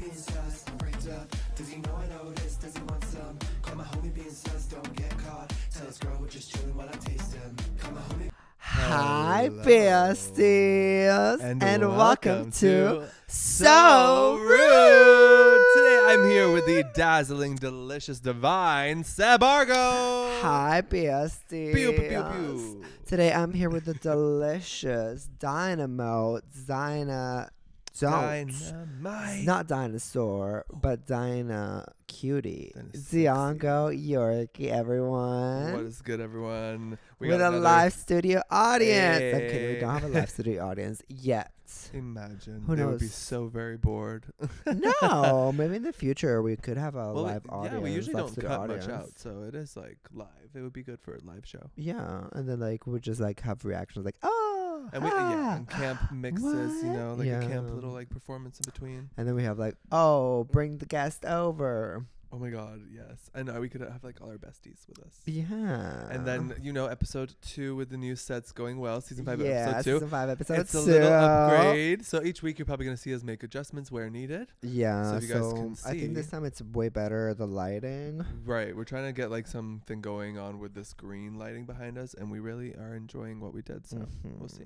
being sus, freaked up. Does he know I noticed? Does he want some? Call my homie being sus, don't get caught. Tell his girl we're just chilling while I taste him. Call my homie. Hi, Hello. besties, And welcome to So Rude. Today I'm here with the dazzling, delicious, divine Sebb Argo. Hi, besties. Pew, pew, pew, pew. Today I'm here with the delicious Dynamo Dyna. Dynamite. Not dinosaur, but Dyna Cutie. DionYorkie, everyone. What is good, everyone? With a live studio audience. Hey. I'm kidding, we don't have a live studio audience yet. Imagine. Who They would be knows? so very bored. No, maybe in the future we could have a Well, live audience. yeah, we usually live don't studio cut audience. much out, so it is like live. It would be good for a live show. Yeah, and then like we'll just like have reactions like, oh, And and camp mixes, you know, like a camp Yeah. little like performance in between. And then we have like, oh, bring the guest over. Oh my god, yes. And we could have like all our besties with us. Yeah. And then, you know, episode 2 with the new sets going well. Season 5, yeah, episode 2. season 5, episode 2. It's a little upgrade. So each week you're probably going to see us make adjustments where needed. Yeah, So if you guys can I think this see. time it's way better, the lighting. Right. We're trying to get like something going on with this green lighting behind us. And we really are enjoying what we did. So we'll see.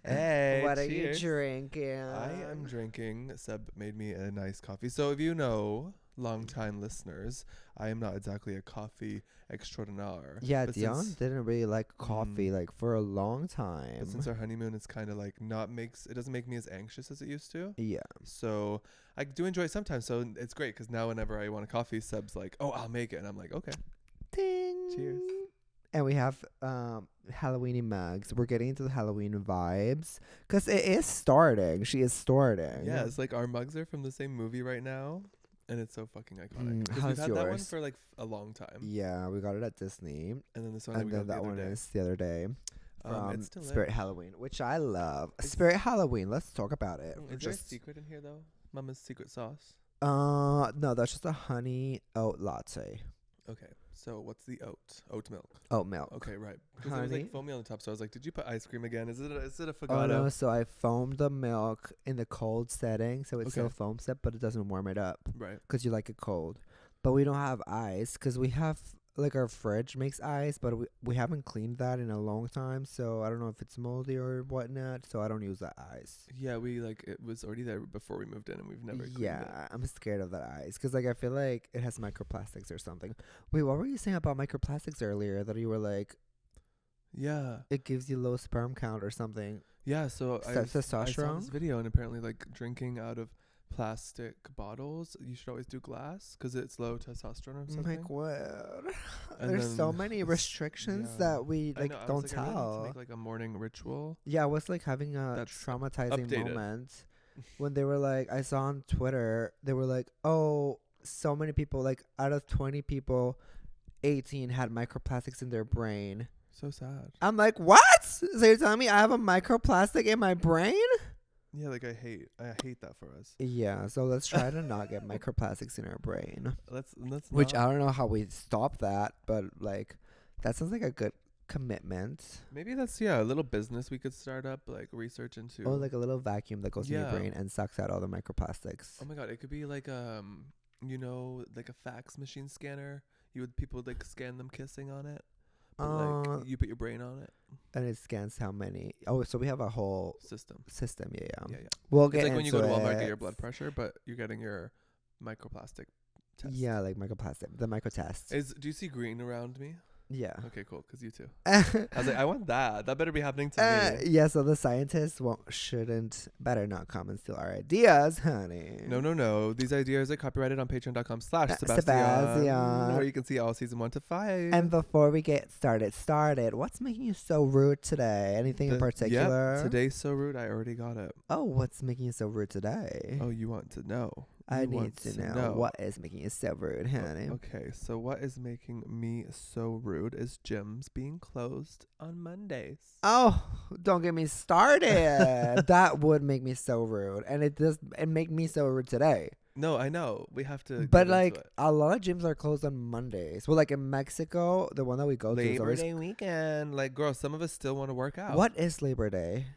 Hey, What cheers. are you drinking? I am drinking. Sebb made me a nice coffee. So if you know, long-time listeners, I am not exactly a coffee extraordinaire. Yeah, But Dion since- didn't really like coffee like for a long time. But since our honeymoon, it's kind of like it doesn't make me as anxious as it used to. Yeah. So I do enjoy it sometimes. So it's great because now whenever I want a coffee, Sebb's like, "Oh, I'll make it," and I'm like, "Okay." Ding. Cheers. And we have Halloweeny mugs. We're getting into the Halloween vibes because it is starting. She is starting. Yeah, it's like our mugs are from the same movie right now, and it's so fucking iconic. 'Cause how's we've had that one yours? for like a long time, Yeah, we got it at Disney, and then this one and we then got that the one other day. is the other day from It's still Spirit Halloween, which I love. Is- Spirit Halloween. Let's talk about it. Is there a secret in here though? Mama's secret sauce. No, that's just a honey oat latte. Okay, so what's the oat? Oat milk. Oat milk. Okay, right. Because it was Honey. like foamy on the top, so I was like, "Did you put ice cream again? Is it a Oh Fagotto?" no! So I foamed the milk in the cold setting, so it's still Okay. foam set, but it doesn't warm it up. Right. Because you like it cold. But we don't have ice because we have like our fridge makes ice, but we haven't cleaned that in a long time, so I don't know if it's moldy or whatnot, so I don't use that ice. Yeah, it was already there before we moved in, and we've never cleaned it. Yeah, I'm scared of that ice because like I feel like it has microplastics or something. Wait, what were you saying about microplastics earlier? That you were like Yeah. it gives you low sperm count or something. Yeah, so I saw Testosterone? this video, and apparently like drinking out of plastic bottles, you should always do glass because it's low testosterone or something. Like what? And There's so then many s- restrictions yeah. that we I like know, I don't was like, I really need tell. to make like a morning ritual. Yeah, I was like having a That's traumatizing updated. moment when they were like, I saw on Twitter, they were like, oh, so many people, like out of 20 people, 18 had microplastics in their brain. So sad. I'm like, what? So you're telling me I have a microplastic in my brain? Yeah, like I hate that for us. Yeah, so let's try to not get microplastics in our brain. Let's Which not, I don't know how we stop that, but like, that sounds like a good commitment. maybe that's a little business we could start up, like research into. Or like a little vacuum that goes in your Yeah. brain and sucks out all the microplastics. Oh my god, it could be like you know, like a fax machine scanner. People would like scan them kissing on it. But like you put your brain on it. And it scans how many. Oh, so we have a whole System. system. Yeah. Yeah. We'll It's get like when you go to into Walmart and get it. your blood pressure, but you're getting your microplastic test. Yeah, like microplastic. The micro test. Do you see green around me? Yeah. Okay, cool. 'Cause you too. I was like, I want that. That better be happening to me. Yeah, so the scientists better not come and steal our ideas, honey. No. These ideas are copyrighted on patreon.com/Sebastian, Sebastian. where you can see all season 1 to 5. And before we get started, what's making you so rude today? Anything in particular? Yep, today's so rude. I already got it. Oh, what's making you so rude today? Oh, you want to know? I You need want to know what is making you so rude, honey. Okay, so what is making me so rude is gyms being closed on Mondays. Oh, don't get me started. That would make me so rude. And it make me so rude today. No, I know. We have to. But get like into it. a lot of gyms are closed on Mondays. Well, like in Mexico, the one that we go to is Labor always. Day weekend. Like, girl, some of us still want to work out. What is Labor Day?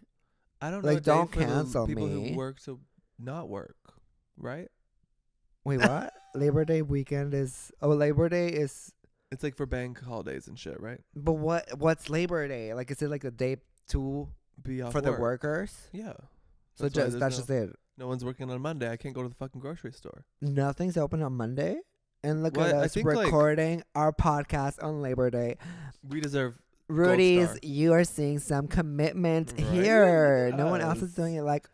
I don't know. Like, a day don't for the cancel people me. who work to not work, right? Wait, what? Labor Day weekend is... Oh, Labor Day is... It's like for bank holidays and shit, right? But what's Labor Day? Like, is it like a day to... Be off for the work. workers? Yeah. So That's why just that's just it. no one's working on Monday. I can't go to the fucking grocery store. Nothing's open on Monday? And look What? at I us think, like- recording our podcast on Labor Day. We deserve Rudy's, star. you are seeing some commitment Right? here. No one else Yes. is doing it like us.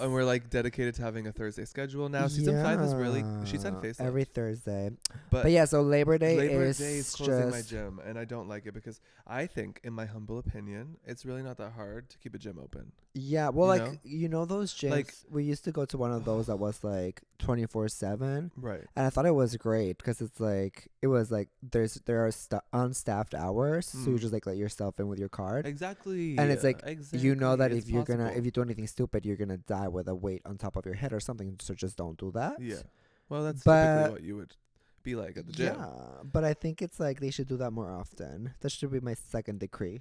And we're like dedicated to having a Thursday schedule now. Season 5 is really, she said face every Thursday. But But yeah, so Labor Day is closing my just gym, and I don't like it because I think, in my humble opinion, it's really not that hard to keep a gym open. yeah. Well, you like know? you know those gyms. Like- we used to go to one of those that was like 24/7, Right. and I thought it was great because it's like it was like there are unstaffed hours, so you just like let yourself in with your card. Exactly. And it's like, you know that It's if you're possible. if you do anything stupid, you're gonna die with a weight on top of your head or something. So just don't do that. Yeah. Well, that's But- typically what you would be like at the gym. Yeah, but I think it's like they should do that more often. That should be my second decree.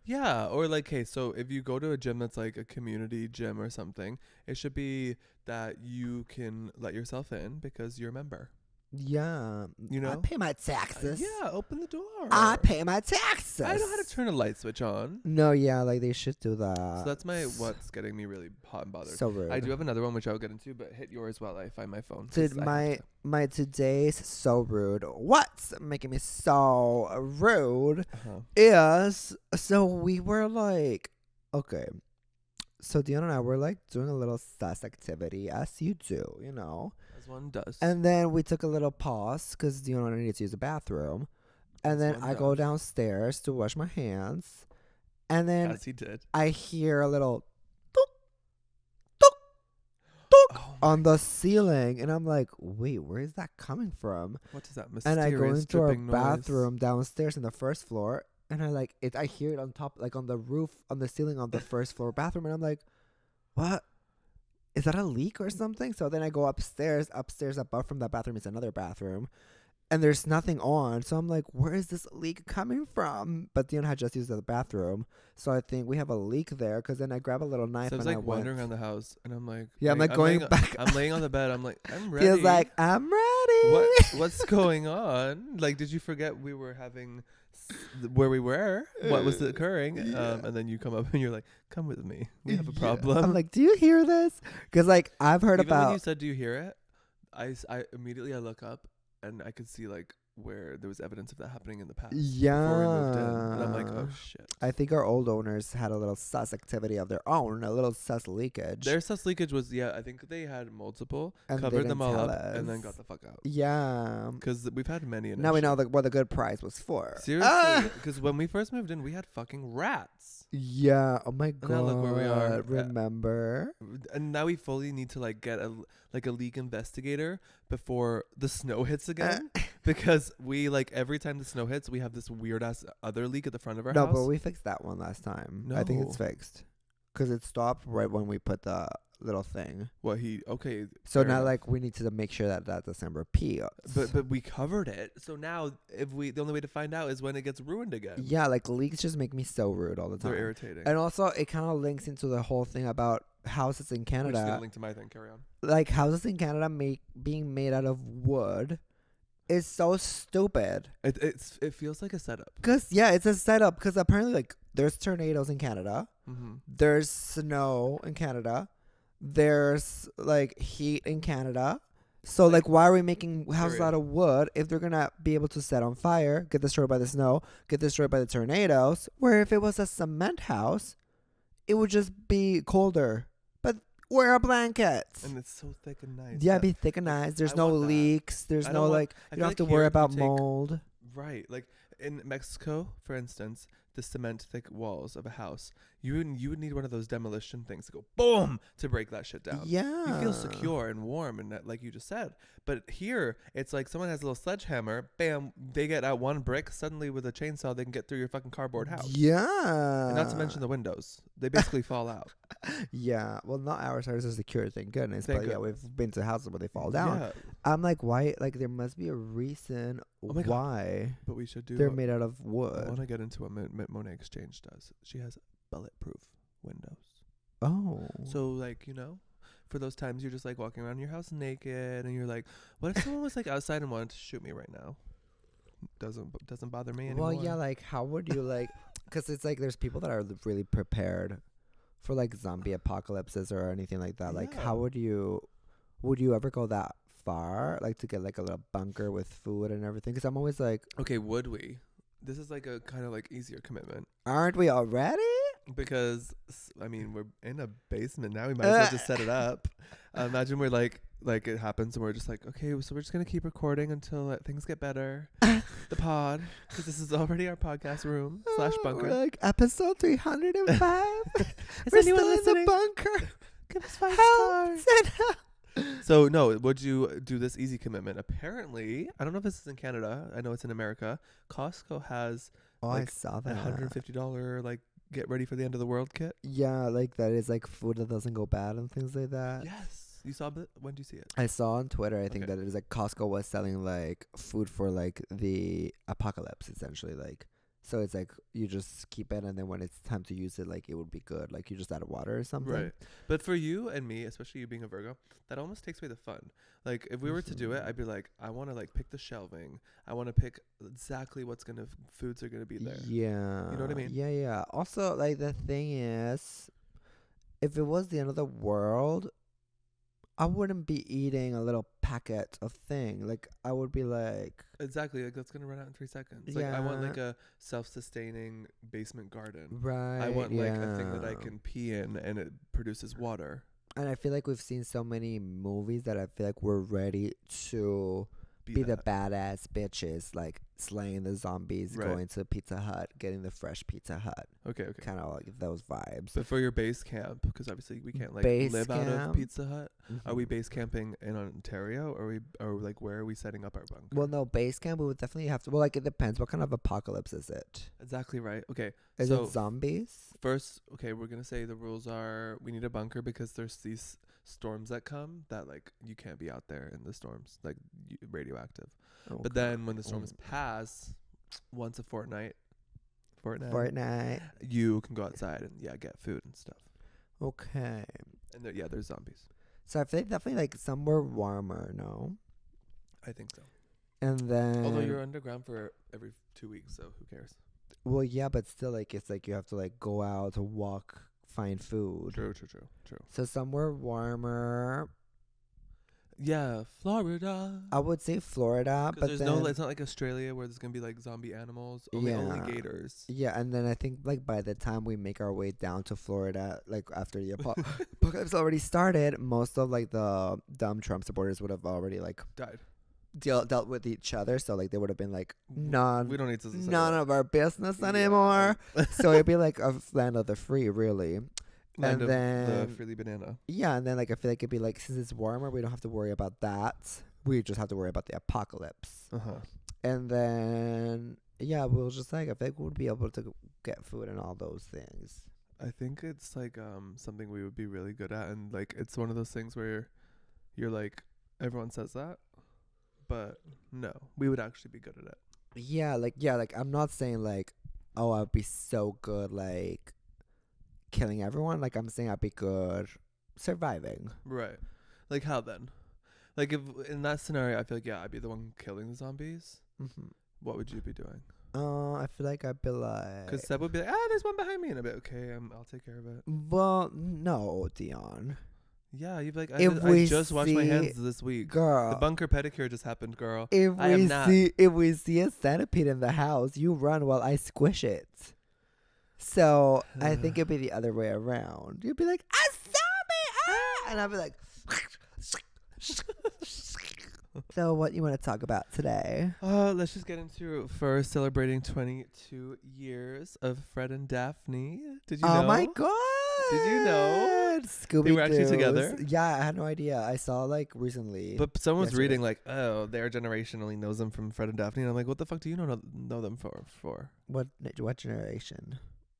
Yeah, or like, hey, so if you go to a gym that's like a community gym or something, it should be that you can let yourself in because you're a member. Yeah, You know? I pay my taxes. Yeah, open the door. I pay my taxes. I know how to turn a light switch on. No, yeah, like they should do that. So that's what's getting me really hot and bothered. So rude. I do have another one which I'll get into, but hit yours while I find my phone. 'cause Dude, I have to. my today's so rude. What's making me so rude Uh-huh. is so we were like, okay. So Dion and I were like doing a little sus activity, as you do, you know. As one does. And then we took a little pause because Dion and I needed to use the bathroom. And As then one I go does. downstairs to wash my hands. And then As he did. I hear a little tuk, tuk, tuk Oh on the ceiling. And I'm like, wait, where is that coming from? what is that And mysterious I go into our dripping noise? bathroom downstairs in the first floor. And I hear it on top, like on the roof, on the ceiling of the first floor bathroom. And I'm like, what? Is that a leak or something? So then I go upstairs. Upstairs above from that bathroom is another bathroom. And there's nothing on. So I'm like, where is this leak coming from? But Dion had just used the bathroom. So I think we have a leak there. Because then I grab a little knife So I was and like I went. wandering around the house, and I'm like, Yeah, I'm like laying- going back. I'm laying on the bed. I'm like, I'm ready. Feels like, I'm ready. What's going on? Like, did you forget we were having where we were? What was occurring? Yeah. And then you come up and you're like, come with me. We have a Yeah. problem. I'm like, do you hear this? Because like I've heard Even when about. you said, do you hear it? I immediately I look up and I could see like where there was evidence of that happening in the past. Yeah. Before we moved in. And I'm like, oh shit. I think our old owners had a little sus activity of their own, a little sus leakage. Their sus leakage was, I think they had multiple, And they covered them didn't all tell up, and then us. got the fuck out. Yeah. Because we've had many. In Now our we know shit. what the good prize was for. Seriously, because when we first moved in, we had fucking rats. Yeah. Oh my god. now look where we are. Remember? And now we fully need to like get a leak investigator before the snow hits again, because we like every time the snow hits, we have this weird ass other leak at the front of our No, house. but we fixed that one last time. I think it's No. fixed. Because it stopped right when we put the little thing. Okay. So fair now enough. like we need to make sure that doesn't repeat. But we covered it, so now the only way to find out is when it gets ruined again. Yeah, like leaks just make me so rude all the time. They're irritating. And also, it kind of links into the whole thing about houses in Which is Canada. gonna link to my thing. Carry on. Like houses in Canada being made out of wood is so stupid. It feels like a setup. Cause yeah, it's a setup. Cause apparently, like, there's tornadoes in Canada. Mm-hmm. There's snow in Canada. There's like heat in Canada. So like, why are we making houses Period. out of wood if they're gonna be able to set on fire, get destroyed by the snow, get destroyed by the tornadoes? Where if it was a cement house, it would just be colder. But wear a blanket. And it's so thick and nice. Yeah, that- be thick and nice. There's I no want that. leaks. There's I no don't want- like I you feel don't have like to here worry you about take- mold. Right. Like in Mexico, for instance, the cement thick walls of a house, you would need one of those demolition things to go boom to break that shit down. Yeah. You feel secure and warm and like you just said. But here, it's like someone has a little sledgehammer, bam, they get out one brick, suddenly with a chainsaw they can get through your fucking cardboard house. Yeah. And not to mention the windows. They basically fall out. Yeah. Well, not ours. Ours is secure, thank goodness. Thank but yeah, goodness. we've been to houses where they fall down. Yeah, I'm like, why? Like, there must be a reason Oh my God. why but we should do they're what- made out of I wood. want to get into what Monet Exchange does. She has bulletproof windows. Oh. So like, you know, for those times you're just like walking around your house naked and you're like, what if someone was like outside and wanted to shoot me right now? Doesn't bother me anymore. Well, yeah, like how would you like? Because it's like there's people that are really prepared for like zombie apocalypses or anything like that. Like, how would you ever go that far, like to get like a little bunker with food and everything? Because I'm always like, okay, would we? This is like a kind of like easier commitment. Aren't we already? Because I mean, we're in a basement now. We might as well just set it up. Imagine we're like it happens and we're just like, okay, so we're just gonna keep recording until things get better. The pod, because this is already our podcast room / bunker. We're like episode 305. Is We're anyone still listening? in the bunker. Give us 5 Help! stars. Send help. So no, would you do this easy commitment? Apparently, I don't know if this is in Canada. I know it's in America. Costco has Oh, like I saw a that. $150 like get ready for the end of the world kit. Yeah, like that is like food that doesn't go bad and things like that. Yes, you saw it. When did you see it? I saw on Twitter, I think Okay. that it is like Costco was selling like food for like the apocalypse essentially. Like, so it's like you just keep it and then when it's time to use it, like it would be good. Like you just add water or something. Right. But for you and me, especially you being a Virgo, that almost takes away the fun. Like if we were to do it, I'd be like, I want to like pick the shelving. I want to pick exactly what's foods are gonna be there. Yeah. You know what I mean? Yeah, yeah. Also, like the thing is, if it was the end of the world, I wouldn't be eating a little packet of thing. Like I would be like, Exactly. Like that's gonna run out in 3 seconds. Like I want Yeah. like a self-sustaining basement garden. right. I want like a thing that I yeah. can pee in and it produces water. And I feel like we've seen so many movies that I feel like we're ready to be the that. badass bitches, like slaying the zombies, Right. going to Pizza Hut, getting the fresh Pizza Hut, Okay. Okay. kind of like those vibes. But for your base camp, because obviously we can't like Base live out of camp? Pizza Hut. Are we Mhm. base camping in Ontario, or like where are we setting up our bunker? Well, no, base camp. We would definitely have to. Well, like it depends. What kind of apocalypse is it? Exactly right. Okay. Is So it zombies? first, okay, we're gonna say the rules are we need a bunker because there's these storms that come that like you can't be out there in the storms, like radioactive. But then when the storms pass, once a fortnight, Fortnite. you can go outside and get food and stuff. Okay. And there's zombies. So I feel like definitely like somewhere warmer. No. I think so. And then. Although you're underground for every 2 weeks, so who cares? Well, yeah, but still, like it's like you have to like go out to walk, find food. True. So somewhere warmer. Yeah, Florida. I would say Florida, but There's then it's not like Australia where there's gonna be like zombie animals. Only Yeah. gators. yeah, and then I think like by the time we make our way down to Florida, like after the apocalypse already started, most of like the dumb Trump supporters would have already like Died. dealt with each other. So like they would have been like We none don't need to. say none that. of our business Yeah. anymore. So it'd be like a land of the free, really. Land of then- the freely banana. Yeah, and then like I feel like it'd be like since it's warmer, we don't have to worry about that. We just have to worry about the apocalypse. And then yeah, we'll just like I think we'll be able to get food and all those things. I think it's like something we would be really good at, and like it's one of those things where you're like everyone says that, but no, we would actually be good at it. Yeah, like I'm not saying like, oh, I'd be so good like killing everyone. Like I'm saying I'd be good surviving. Right. Like how then? Like if in that scenario, I feel like I'd be the one killing the zombies. Mm-hmm. What would you be doing? I feel like I'd be like, Because Seb would be like, there's one behind me, and I'd be okay. I'll take care of it. well, no, Dion, Yeah, you'd be like, If I we just washed my see- hands this week. girl. The bunker pedicure just happened, girl. If I am we not. see a centipede in the house, you run while I squish it. So I think it'd be the other way around. You'd be like, a zombie, ah! And I'd be like, so what you want to talk about today? Let's just get into first celebrating 22 years of Fred and Daphne. Did you know? Oh my god! Did you know? Scooby They were actually together? Yeah, I had no idea. I saw like recently. But someone was Yesterday. reading like, their generation only knows them from Fred and Daphne, and I'm like, what the fuck do you know them for? what generation?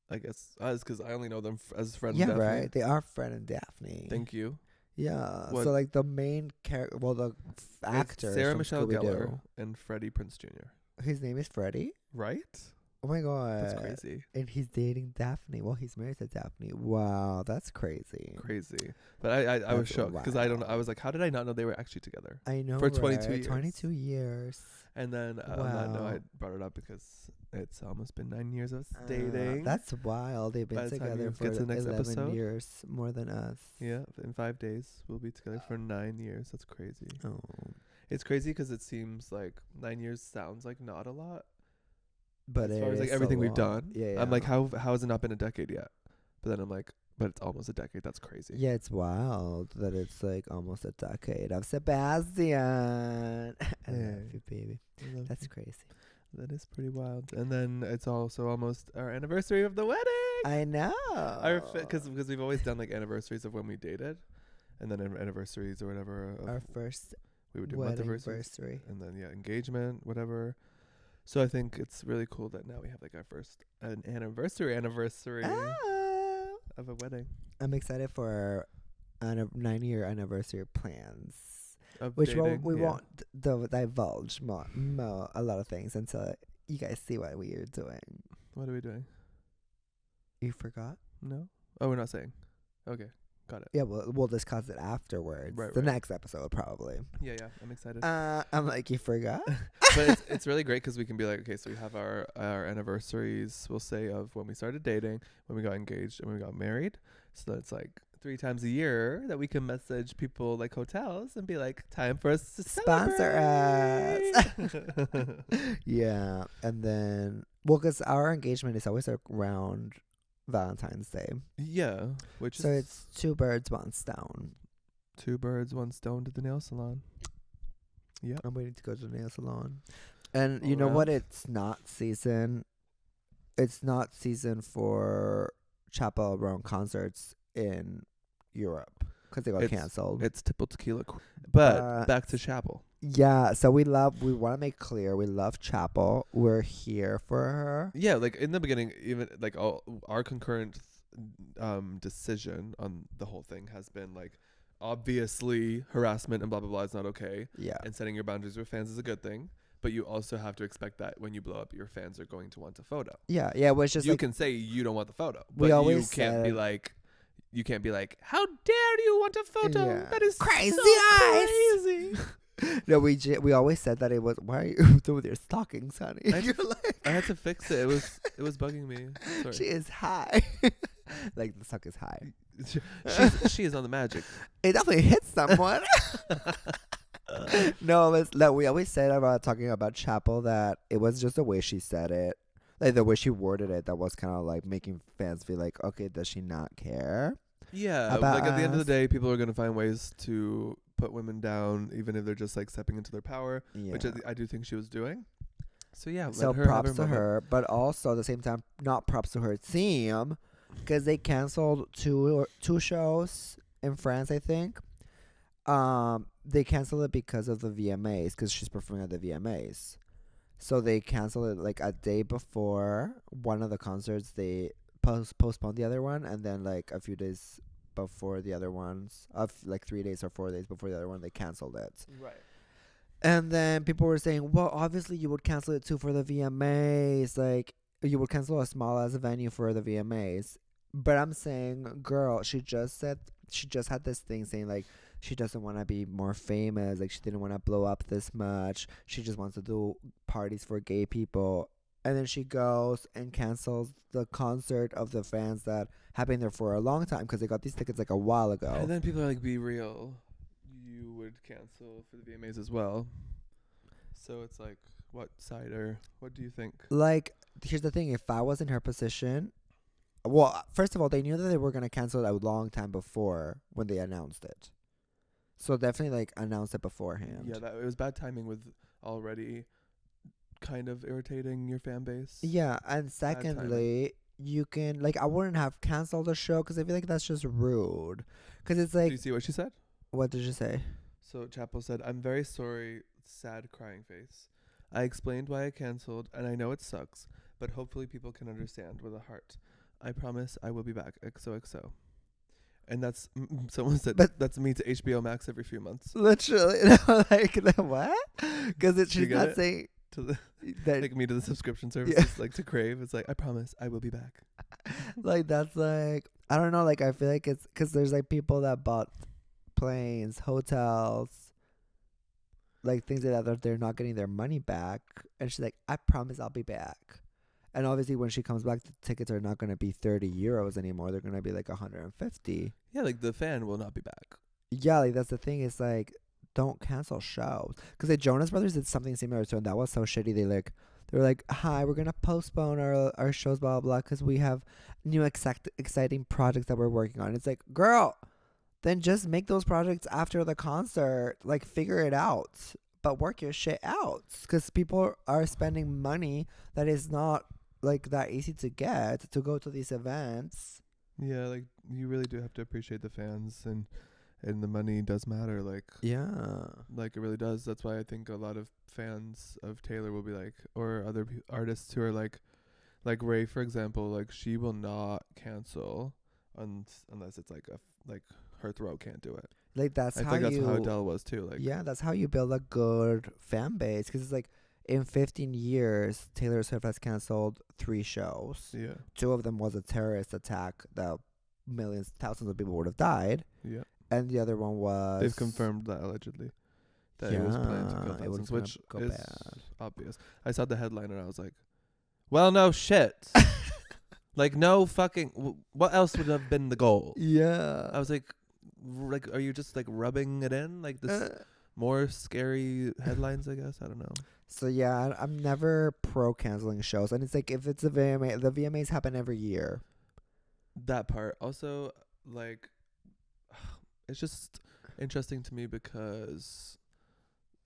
I guess it's because I only know them as Fred Yeah, and Daphne. right. They are Fred and Daphne. Thank you. Yeah. What- So like the main character, well, the It's actor, Sarah Michelle Scooby-Doo. Gellar and Freddie Prinze Jr. His name is Freddie. Right? Oh my god. That's crazy. And he's dating Daphne. Well, he's married to Daphne. Wow, that's crazy. Crazy. But I was That's shocked because I don't know. I was like, how did I not know they were actually together? I know, For 22 years. 22 years. And then on that note, I brought it up because it's almost been 9 years of us dating. That's wild. They've been together for to the next 11 episode, years, more than us. Yeah, in 5 days we'll be together for 9 years. That's crazy. Oh, It's crazy because it seems like 9 years sounds like not a lot, but as far as like everything we've done. Yeah, I'm like, how has it not been a decade yet? But then I'm like, but it's almost a decade. That's crazy. Yeah, it's wild that it's like almost a decade of Sebastian. I love you, baby. That's crazy. That is pretty wild. And then it's also almost our anniversary of the wedding. I know. Because we've always done like anniversaries of when we dated, and then anniversaries or whatever. Our first we would do wedding anniversary, and then engagement, whatever. So I think it's really cool that now we have like our first anniversary of a wedding. I'm excited for our 9-year anniversary plans. Which we won't divulge more a lot of things until you guys see what we are doing. What are we doing? You forgot? No. Oh, we're not saying. Okay, got it. Yeah, we'll discuss it afterwards. Right, next episode probably. Yeah, I'm excited. I'm like, you forgot? But it's really great because we can be like, okay, so we have our anniversaries, we'll say, of when we started dating, when we got engaged, and when we got married. So that's like 3 times a year that we can message people like hotels and be like, time for us to sponsor us. Yeah. And then, well, because our engagement is always around Valentine's Day. Yeah. So it's 2 birds, 1 stone. 2 birds, 1 stone to the nail salon. Yeah. I'm waiting to go to the nail salon. And you know what? It's not season. It's not season for Chapel Roan concerts in Europe because they got canceled. It's Tipple Tequila. But back to Chapel. Yeah, so we want to make clear we love Chapel. We're here for her. Yeah, like in the beginning, even like our concurrent decision on the whole thing has been like, obviously harassment and blah blah blah is not okay. Yeah, and setting your boundaries with fans is a good thing. But you also have to expect that when you blow up, your fans are going to want a photo. Yeah. Which just you can say you don't want the photo, but you can't be like, how dare you want a photo? Yeah. That is crazy so crazy. No, we always said that it was, why are you doing your stockings, honey? I had to fix it. It was bugging me. Sorry. She is high. Like the sock is high. She is on the magic. It definitely hits someone. No, we always said about talking about Chapel that it was just the way she said it, like the way she worded it, that was kind of like making fans feel like, okay, does she not care? Yeah, like at the end of the day, people are gonna find ways to put women down, even if they're just like stepping into their power, which I do think she was doing. So yeah, so props to her, but also at the same time, not props to her team, because they canceled two shows in France, I think. They canceled it because of the VMAs, because she's performing at the VMAs. So they canceled it like a day before one of the concerts. They postponed the other one, and then like a few days before the other ones, of like 3 days or 4 days before the other one, they canceled it. Right. And then people were saying, well, obviously you would cancel it too for the VMAs. Like, you would cancel a small as a venue for the VMAs. But I'm saying, girl, she just had this thing saying like, she doesn't want to be more famous. Like, she didn't want to blow up this much. She just wants to do parties for gay people. And then she goes and cancels the concert of the fans that have been there for a long time, because they got these tickets like a while ago. And then people are like, be real. You would cancel for the VMAs as well. So it's like, what side, or what do you think? Like, here's the thing. If I was in her position, well, first of all, they knew that they were going to cancel it a long time before when they announced it. So definitely like announce it beforehand. Yeah, it was bad timing with already kind of irritating your fan base. Yeah, and secondly, you can like, I wouldn't have canceled the show because I feel like that's just rude. Because it's like, do you see what she said? What did she say? So Chapel said, "I'm very sorry, sad crying face. I explained why I canceled, and I know it sucks, but hopefully people can understand with a heart. I promise I will be back. XOXO." And that's someone said, but that's me to HBO Max every few months. Literally, like what? Because she's not saying. to the that take me to the subscription services, like to Crave. It's like, I promise I will be back. like that's like I don't know. Like I feel like it's because there's like people that bought planes, hotels, like things like that they're not getting their money back, and she's like, I promise I'll be back. And obviously, when she comes back, the tickets are not going to be 30 euros anymore. They're going to be like 150. Yeah, like the fan will not be back. Yeah, like that's the thing. It's like, don't cancel shows. Because the Jonas Brothers did something similar to, and that was so shitty. They were like, hi, we're going to postpone our shows, blah, blah, blah, because we have new exciting projects that we're working on. It's like, girl, then just make those projects after the concert. Like, figure it out. But work your shit out. Because people are spending money that is not like that easy to get to go to these events. Yeah, like you really do have to appreciate the fans, and the money does matter. Like it really does. That's why I think a lot of fans of Taylor will be like, or other artists who are like Ray, for example. Like she will not cancel unless it's like her throat can't do it. Like that's I how think that's how Adele was too. Like that's how you build a good fan base. Because it's like in 15 years, Taylor Swift has canceled 3 shows. Yeah. 2 of them was a terrorist attack that millions, thousands of people would have died. Yeah. And the other one was... They've confirmed that allegedly. That it was planned to go thousands, which is bad. Obvious. I saw the headline and I was like, well, no shit. Like, no fucking... what else would have been the goal? Yeah. I was like, are you just like rubbing it in? Like this more scary headlines, I guess? I don't know. So yeah, I'm never pro canceling shows, and it's like if it's a VMA, the VMAs happen every year. That part also, like, it's just interesting to me because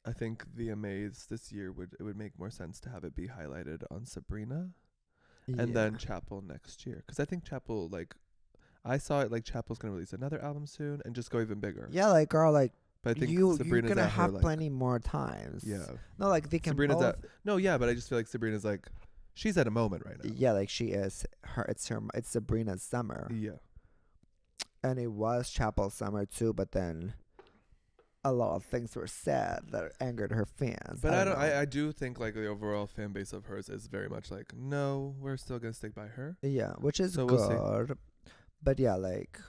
I think VMAs this year it would make more sense to have it be highlighted on Sabrina, and then Chapel next year, because I think Chapel, like, I saw it like Chapel's gonna release another album soon and just go even bigger. Yeah, like girl, like. But I think you're Sabrina's gonna have like, plenty more times. Yeah. No, like they can Sabrina's both. no, yeah, but I just feel like Sabrina's like, she's at a moment right now. Yeah, like she is. It's Sabrina's summer. Yeah. And it was Chapel's summer too, but then a lot of things were said that angered her fans. But I do think like the overall fan base of hers is very much like, no, we're still gonna stick by her. Yeah, which is so good. We'll see. But yeah, like.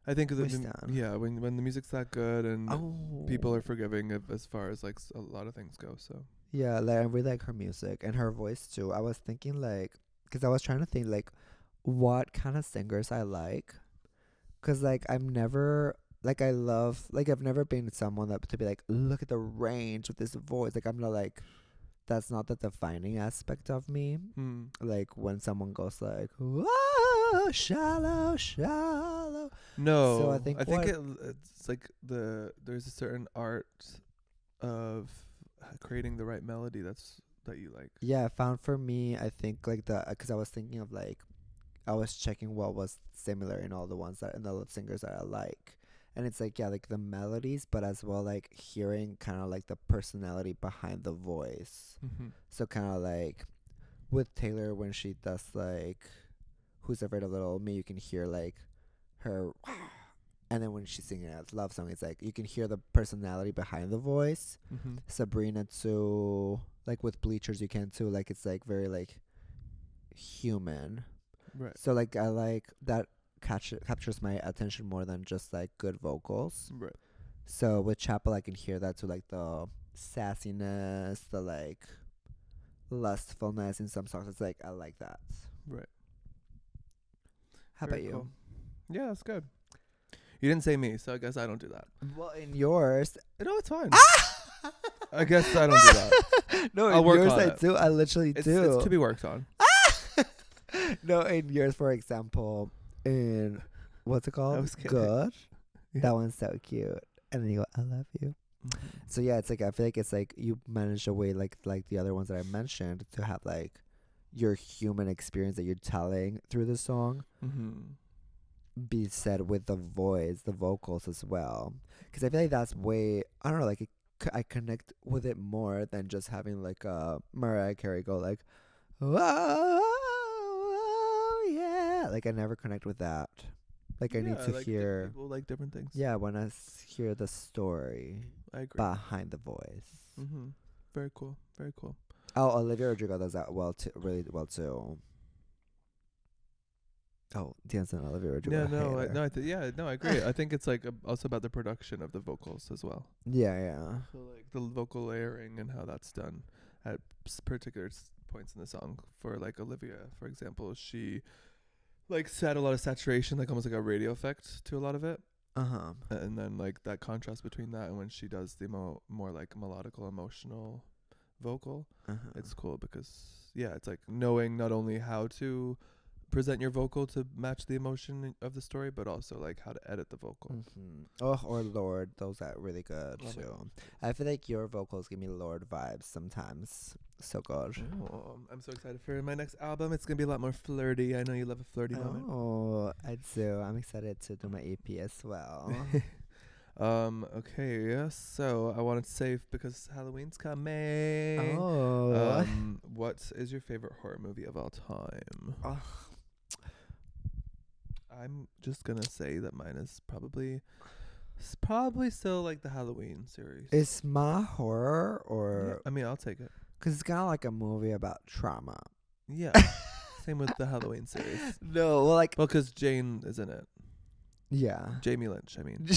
I think when the music's that good and people are forgiving as far as like a lot of things go. So yeah, like I really like her music and her voice too. I was thinking like, because I was trying to think like, what kind of singers I like, because like I've never been someone that to be like, look at the range of this voice. Like I'm not like, that's not the defining aspect of me. Like when someone goes like, whoa, shallow, shallow. No, so I think it's like there's a certain art of creating the right melody that you like. Yeah, I found for me, I think like because I was thinking of like, I was checking what was similar in all the ones in the singers that I like. And it's like, yeah, like the melodies, but as well, like hearing kind of like the personality behind the voice. Mm-hmm. So kind of like with Taylor, when she does like Who's Afraid of Little Me, you can hear like her. And then when she's singing a love song, it's like you can hear the personality behind the voice. Mm-hmm. Sabrina too, like with Bleachers, you can too. Like it's like very like human. Right. So like I like that. Captures my attention more than just like good vocals. Right. So with Chapel, I can hear that too, like the sassiness, the like lustfulness in some songs. It's like I like that. Right. How Very about cool. you? Yeah, that's good. You didn't say me, so I guess I don't do that. Well, in yours, no, it's fine. I guess I don't do that. No, I'll in work yours on I it. do. I literally do. It's to be worked on. No, in yours, for example, in what's it called? Good. Yeah. That one's so cute. And then you go, I love you. Mm-hmm. So yeah, it's like I feel like it's like you manage a way like the other ones that I mentioned to have like your human experience that you're telling through the song be said with the voice, the vocals as well. Because I feel like that's way, I don't know, like I connect with it more than just having like a Mariah Carey go like, whoa, yeah. Like I never connect with that. Like I need to like hear. People like different things. Yeah, when I hear the story I agree. behind the voice. Mm-hmm. Very cool. Very cool. Oh, Olivia Rodrigo does that really well too. Oh, Dance and Olivia Rodrigo. I agree. I think it's like also about the production of the vocals as well. Yeah. So like the vocal layering and how that's done at particular points in the song. For like Olivia, for example, she like set a lot of saturation, like almost like a radio effect to a lot of it. And then like that contrast between that and when she does the more like melodical, emotional vocal, it's cool because it's like knowing not only how to present your vocal to match the emotion of the story, but also like how to edit the vocal. Oh, or Lord, those are really good too. I feel like your vocals give me Lord vibes sometimes. So good. Oh, I'm so excited for my next album. It's gonna be a lot more flirty. I know you love a flirty moment. Oh, I do. I'm excited to do my EP as well. Okay, yeah. So I wanted to say because Halloween's coming. Oh. What is your favorite horror movie of all time? I'm just gonna say that mine is probably still like the Halloween series. Is my horror or? I mean, I'll take it. Cause it's kind of like a movie about trauma. Yeah. Same with the Halloween series. No, well, like. Well, because Jane is in it. Yeah. Jamie Lynch. I mean.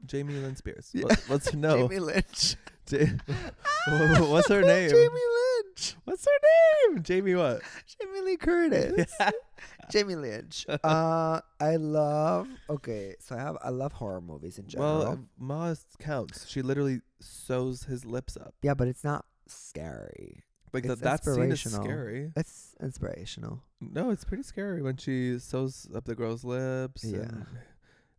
Jamie Lynn Spears. Yeah. What's her name? Jamie Lynch. What's her name? Jamie Lynch. What's her name? Jamie what? Jamie Lee Curtis. Jamie Lynch. I love horror movies in general. Well, Ma counts. She literally sews his lips up. Yeah, but it's not scary. Like it's that scene is scary. It's inspirational. No, it's pretty scary when she sews up the girl's lips. Yeah.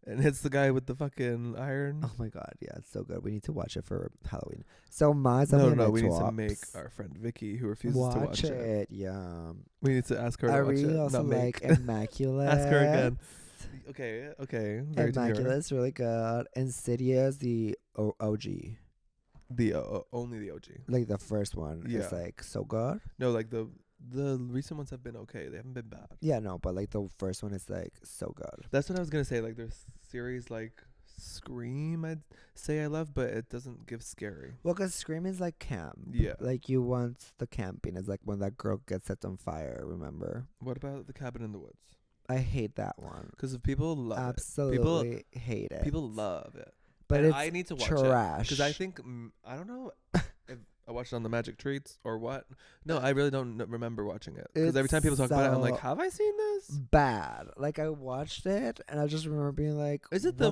And hits the guy with the fucking iron. Oh my god, yeah, it's so good. We need to watch it for Halloween. So we need to make our friend Vicky, who refuses to watch it. Yeah. We need to ask her to watch it. I really also like Immaculate. Ask her again. Okay. Immaculate's really good. Insidious, the OG. Only the OG. Like the first one is like so good. No, like the recent ones have been okay. They haven't been bad. Yeah, no, but like the first one is like so good. That's what I was gonna say. Like there's series like Scream, I'd say I love, but it doesn't give scary. Well, because Scream is like camp. Yeah. Like you want the camping. It's like when that girl gets set on fire, remember? What about The Cabin in the Woods? I hate that one. Because people love Absolutely hate it. People love it. But and I need to watch trash. Because I think, I don't know if I watched it on the Magic Treats or what. No, I really don't remember watching it. Because every time people talk about it, I'm like, have I seen this? Bad. Like I watched it and I just remember being like, is it the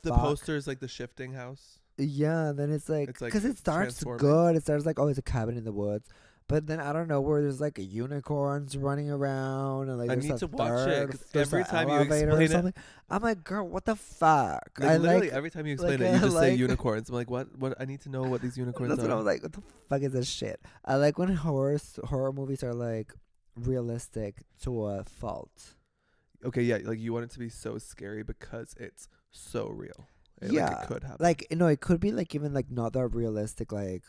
posters like the shifting house? Yeah, then it's like, because it starts good. It starts like, oh, it's a cabin in the woods. But then I don't know where there's like unicorns running around and like I there's need to watch it. 'Cause every time you elevator explain it, I'm like, girl, what the fuck? Like, literally every time you explain it, you just say unicorns. I'm like, what? I need to know what these unicorns That's are. what I was like, what the fuck is this shit? I like when horror movies are like realistic to a fault. Okay, yeah, like you want it to be so scary because it's so real. Yeah, like it could happen. Like it could be like even like not that realistic, like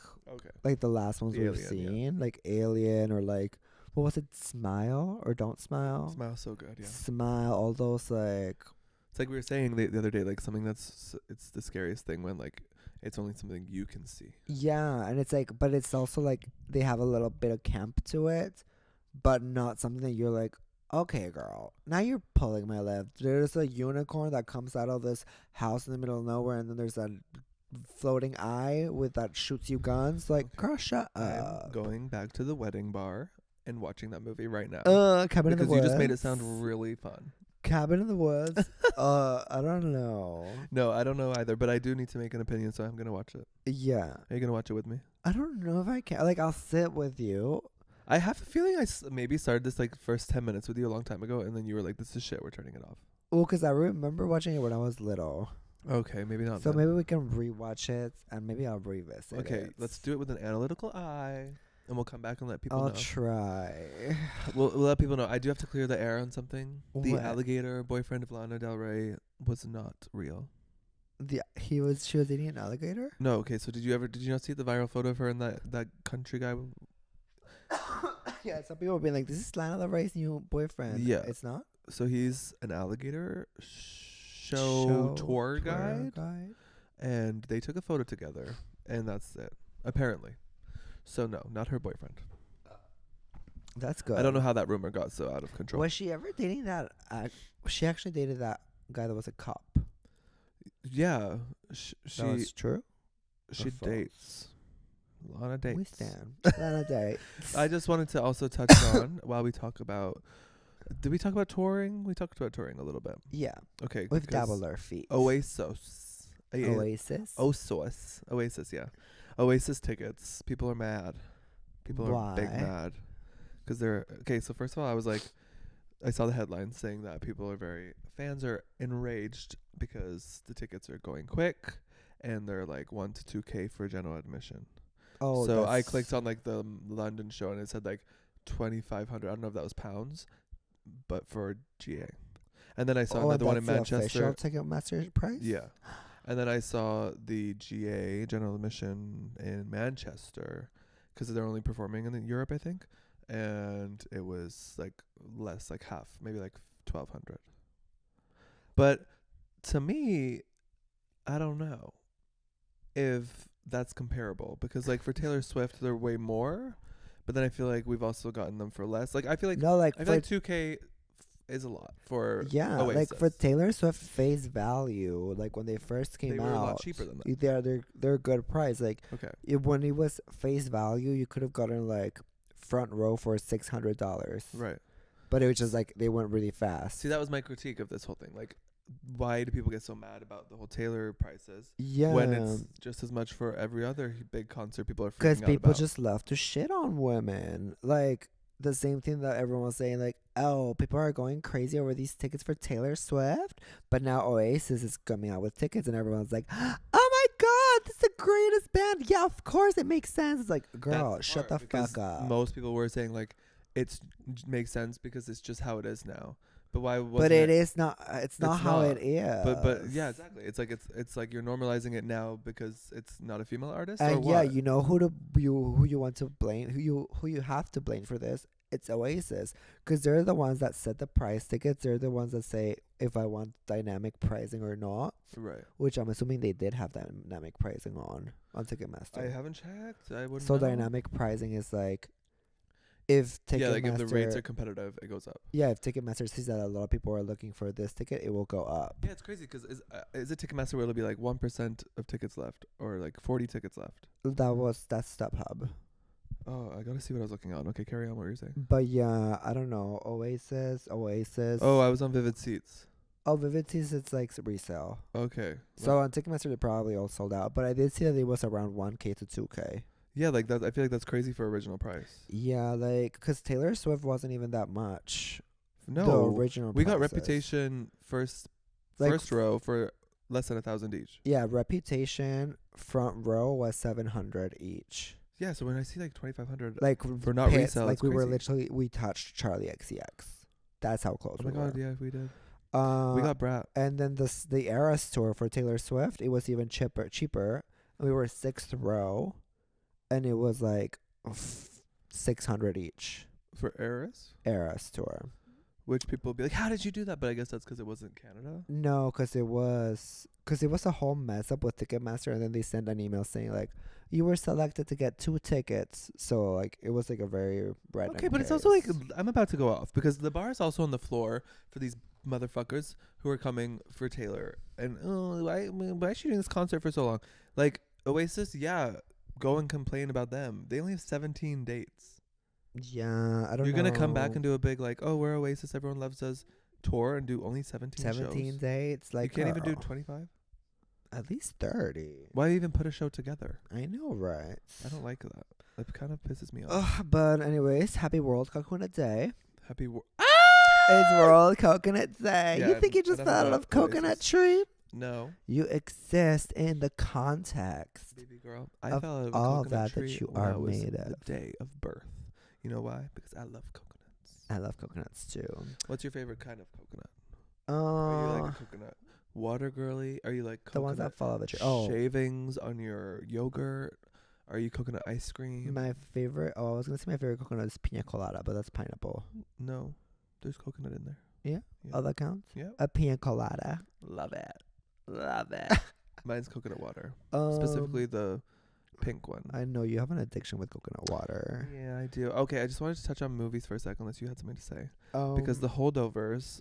like the last ones we've seen, like Alien or like what was it, Smile or Don't Smile? Smile's so good, yeah. Smile, all those like. It's like we were saying the other day, like something it's the scariest thing when like it's only something you can see. Yeah, and it's like, but it's also like they have a little bit of camp to it, but not something that you're like, okay, girl, now you're pulling my leg. There's a unicorn that comes out of this house in the middle of nowhere, and then there's a floating eye that shoots you guns. Like, girl, shut up. I'm going back to the wedding bar and watching that movie right now. Cabin in the Woods. Because you just made it sound really fun. Cabin in the Woods. I don't know. No, I don't know either, but I do need to make an opinion, so I'm gonna watch it. Yeah. Are you gonna watch it with me? I don't know if I can. Like, I'll sit with you. I have a feeling I maybe started this like first 10 minutes with you a long time ago, and then you were like, "This is shit. We're turning it off." Well, because I remember watching it when I was little. Okay, maybe not. So maybe we can rewatch it, and maybe I'll revisit. Okay, let's do it with an analytical eye, and we'll come back and let people know. I'll try. We'll let people know. I do have to clear the air on something. What? The alligator boyfriend of Lana Del Rey was not real. She was eating an alligator? No. Okay. So did you not see the viral photo of her and that country guy? Yeah, some people have been like, this is Lana Del Rey's new boyfriend. Yeah. It's not? So he's an alligator show tour guide. And they took a photo together. And that's it. apparently. So no, not her boyfriend. That's good. I don't know how that rumor got so out of control. Was she ever dating that? She actually dated that guy that was a cop. Yeah, That was true. she or false? dates. A lot of dates. We stand. On a date. I just wanted to also touch on while we talk about. Did we talk about touring? We talked about touring a little bit. Yeah. Okay. We've dabbled our feet. Oasis. Oasis. Oasis. Yeah. Oasis tickets. People are mad. People are big mad. Because they're okay. So first of all, I was like, I saw the headline saying that fans are enraged because the tickets are going quick, and they're like 1 to 2K for general admission. Oh, so I clicked on like the London show and it said like 2,500. I don't know if that was pounds, but for GA. And then I saw another one in Manchester. Official Ticketmaster price. Yeah. And then I saw the GA general admission in Manchester because they're only performing in Europe, I think. And it was like less, like half, maybe like 1,200. But to me, I don't know if that's comparable because like for Taylor Swift, they're way more. But then I feel like we've also gotten them for less. Like I feel like I feel like 2K is a lot for Oasis. Like for Taylor Swift face value, like when they first came out, they were a lot cheaper than that. They're a good price. Like okay, when it was face value, you could have gotten like front row for $600. Right. But it was just like they went really fast. See, that was my critique of this whole thing. Like, why do people get so mad about the whole Taylor prices? Yeah. When it's just as much for every other big concert people are freaking out because people about. just love to shit on women. Like the same thing that everyone was saying, like, oh, people are going crazy over these tickets for Taylor Swift. But now Oasis is coming out with tickets and everyone's like, oh my God, this is the greatest band. Yeah, of course it makes sense. It's like, girl, shut the fuck up. Most people were saying like it makes sense because it's just how it is now. But why wasn't But it is not. It's not how it is. But yeah, exactly. It's like you're normalizing it now because it's not a female artist. And or yeah, what? you know who you want to blame, who you have to blame for this. It's Oasis, because they're the ones that set the price tickets. They're the ones that say if I want dynamic pricing or not. Right. Which I'm assuming they did have dynamic pricing on Ticketmaster. I haven't checked. I wouldn't. So know. dynamic pricing is like if Ticketmaster, like if the rates are competitive, it goes up. Yeah, if Ticketmaster sees that a lot of people are looking for this ticket, it will go up. Yeah, it's crazy because is it Ticketmaster where it'll be like 1% of tickets left or like 40 tickets left? That's StubHub. Oh, I gotta see what I was looking on. Okay, carry on what you're saying. But yeah, I don't know. Oasis. Oh, I was on Vivid Seats. Oh, Vivid Seats, it's like resale. Okay. So on Ticketmaster, they probably all sold out. But I did see that it was around 1K to 2K. Yeah, like that. I feel like that's crazy for original price. Yeah, like, because Taylor Swift wasn't even that much. No. The original We got prices. Reputation first row for less than 1,000 each. Yeah, Reputation front row was 700 each. Yeah, so when I see like 2,500 Like for not pits, resale, like it's we were crazy. literally, we touched Charlie XCX. That's how close Oh my we god, were. yeah, we did. We We got Brat. And then the Eras tour for Taylor Swift, it was even cheaper. We were 6th row, and it was like 600 each. For Eras? Eras tour. Which people will be like, how did you do that? But I guess that's because it wasn't Canada. No, because it was a whole mess up with Ticketmaster, and then they sent an email saying like, you were selected to get 2 tickets. So like it was like a very random Okay, but it's also like I'm about to go off because the bar is also on the floor for these motherfuckers who are coming for Taylor. And why is she doing this concert for so long? Like Oasis, yeah, go and complain about them. They only have 17 dates. Yeah, I don't know. You're gonna come back and do a big like, oh, we're Oasis, everyone loves us tour and do only 17 shows. dates. Like you can't even do 25. At least 30. Why even put a show together? I know, right? I don't like that. That kind of pisses me off. Ugh, but anyways, happy World Coconut Day. Happy It's World Coconut Day. Yeah, you think you just enough fell out about of coconut Oasis. tree? No, You exist in the context. baby girl. I Of fell out of a all coconut that tree you when are I was made the of. day of birth. You know why? Because I love coconuts. I love coconuts too. What's your favorite kind of coconut? Are you like Uh, a coconut water girly? Are you like the ones that coconut fall out of the tree. Oh, shavings on your yogurt? Are you coconut ice cream? my favorite. Oh, I was gonna say my favorite coconut is pina colada, but that's pineapple. No, there's coconut in there. Yeah? Yeah. Oh, that counts. Yeah. A pina colada. Love it. Love it. Mine's coconut water. Um, Specifically the pink one. I know you have an addiction with coconut water. Yeah, I do. Okay, I just wanted to touch on movies for a second, unless you had something to say. Because the Um, holdovers,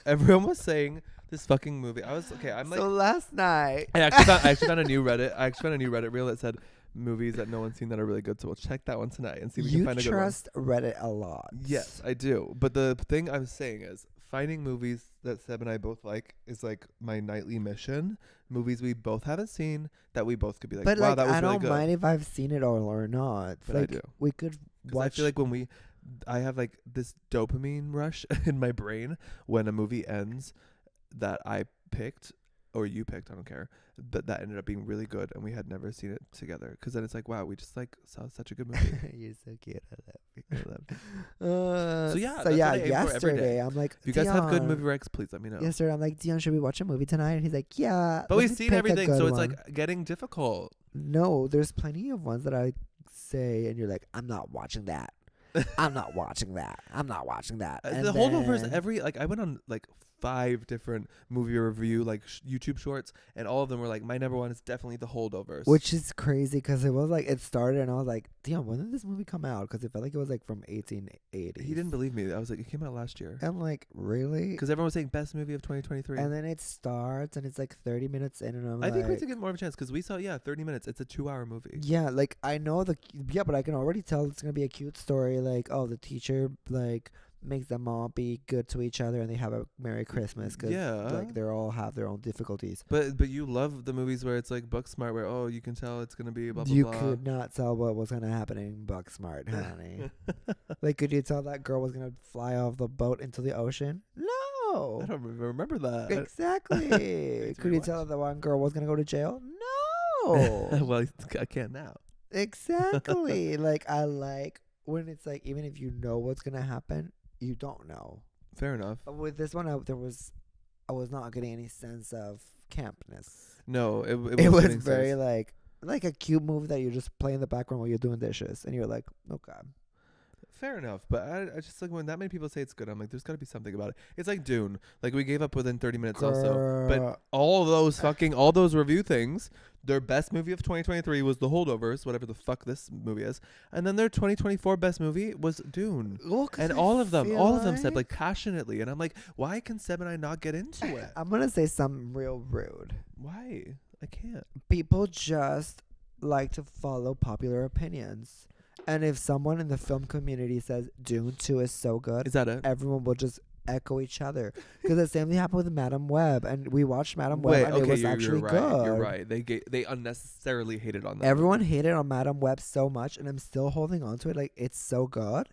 everyone was saying this fucking movie. I'm like, so last night, I actually found a new Reddit reel that said movies that no one's seen that are really good. So we'll check that one tonight and see if we can find a good one. You trust Reddit a lot. Yes, I do. But the thing I'm saying is finding movies that Seb and I both like is like my nightly mission. Movies we both haven't seen that we both could be like, But wow, like, that was I really don't good. mind if I've seen it all or not. But like, I do. We could 'Cause watch. I feel like I have like this dopamine rush in my brain when a movie ends that I picked or you picked, I don't care, but that ended up being really good and we had never seen it together. Because then it's like, wow, we just like saw such a good movie. You're so cute. I love you. I love it. So yeah, so that's yeah, what I aim for every day. yesterday I'm like, If you guys have good Dion. movie recs, please let me know. Yesterday I'm like, Dion, should we watch a movie tonight? And he's like, yeah. But let we've me seen pick a everything, good so it's one." like getting difficult. No, there's plenty of ones that I say, and you're like, I'm not watching that. I'm not watching that. I'm not watching that. And The holdovers, then- I went on like 5 different movie review YouTube shorts, and all of them were like, my number one is definitely The Holdovers. Which is crazy because it was like, it started and I was like, Dion, when did this movie come out? Because it felt like it was like from 1880. He didn't believe me. I was like, it came out last year. I'm like, really? Because everyone was saying best movie of 2023. And then it starts and it's like 30 minutes in, and I'm I like, think we have to get more of a chance because we saw 30 minutes. It's a 2-hour movie. yeah, like I know but I can already tell it's gonna be a cute story. Like, oh, the teacher like makes them all be good to each other and they have a Merry Christmas because like they all have their own difficulties. But you love the movies where it's like book smart, where you can tell it's gonna be blah blah You blah. could not tell what was gonna happen in Bucksmart, honey. Like, could you tell that girl was gonna fly off the boat into the ocean? No. I don't remember that. Exactly. Could you tell that the one girl was gonna go to jail? No. Well, I can't now. Exactly. Like, I like when it's like, even if you know what's gonna happen, you don't know. Fair enough. But with this one, I was not getting any sense of campness. No, it was getting very sense. like a cute movie that you just play in the background while you're doing dishes, and you're like, okay. Fair enough, but I just like when that many people say it's good, I'm like, there's got to be something about it. It's like Dune. Like we gave up within 30 minutes also. But all those review things, their best movie of 2023 was The Holdovers, whatever the fuck this movie is. And then their 2024 best movie was Dune. And all of them said like passionately. And I'm like, why can Seb and I not get into it? I'm going to say something real rude. Why? I can't. People just like to follow popular opinions. And if someone in the film community says Dune 2 is so good, Is that it? everyone will just echo each other. Because the same thing happened with Madam Web, and we watched Madam Web, and it was actually right, good. You're right. They unnecessarily hated on that. Everyone hated on Madam Web so much, and I'm still holding on to it. Like, it's so good.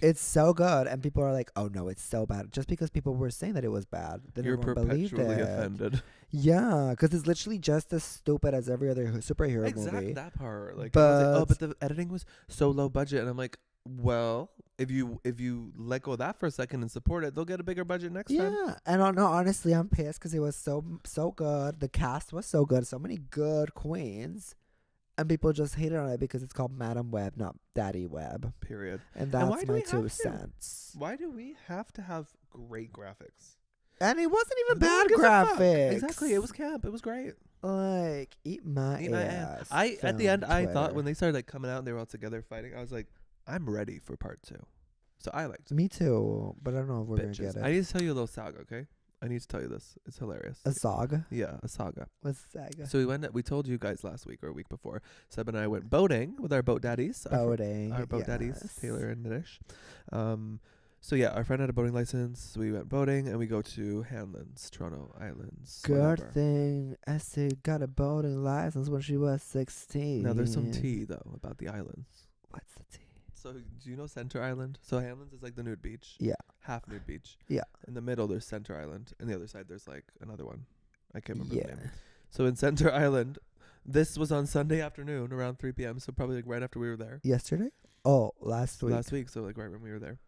It's so good, and people are like, "Oh no, it's so bad." Just because people were saying that it was bad, then You're everyone believed perpetually it. offended. Yeah, because it's literally just as stupid as every other superhero Exactly movie. that part. Like, But but the editing was so low budget, and I'm like, well, if you let go of that for a second and support it, they'll get a bigger budget next time. yeah, and no, honestly, I'm pissed because it was so good. The cast was so good, so many good queens, and people just hated on it because it's called Madam Web, not Daddy Web. Period. And why that's do my we 2 have to? cents. Why do we have to have great graphics? And it wasn't even No one bad gives a fuck. graphics. Exactly. It was camp. It was great. Like, eat my ass. At the end, film I thought Twitter. when they started like coming out and they were all together fighting, I was like, I'm ready for part 2. So I liked it. Me too, but I don't know if we're going to Bitches. get I it. need to tell you a little saga, okay? I need to tell you this. It's hilarious. A saga? Yeah, a saga. What's saga? So we told you guys last week or a week before. Seb and I went boating with our boat daddies. Boating. Our boat daddies, yes. Taylor and Nish. So yeah, our friend had a boating license. We went boating and we go to Hanlan's, Toronto Islands. Good whatever. thing Essie got a boating license when she was 16. Now there's some tea though about the islands. What's the tea? So do you know Center Island? So Hanlan's is like the nude beach. Yeah. Half nude beach. Yeah. In the middle there's Center Island. And the other side there's like another one. I can't remember Yeah. the name. So in Center Island, this was on Sunday afternoon around 3 p.m. So probably like right after we were there. Yesterday? Oh, last week. Last week, so like right when we were there.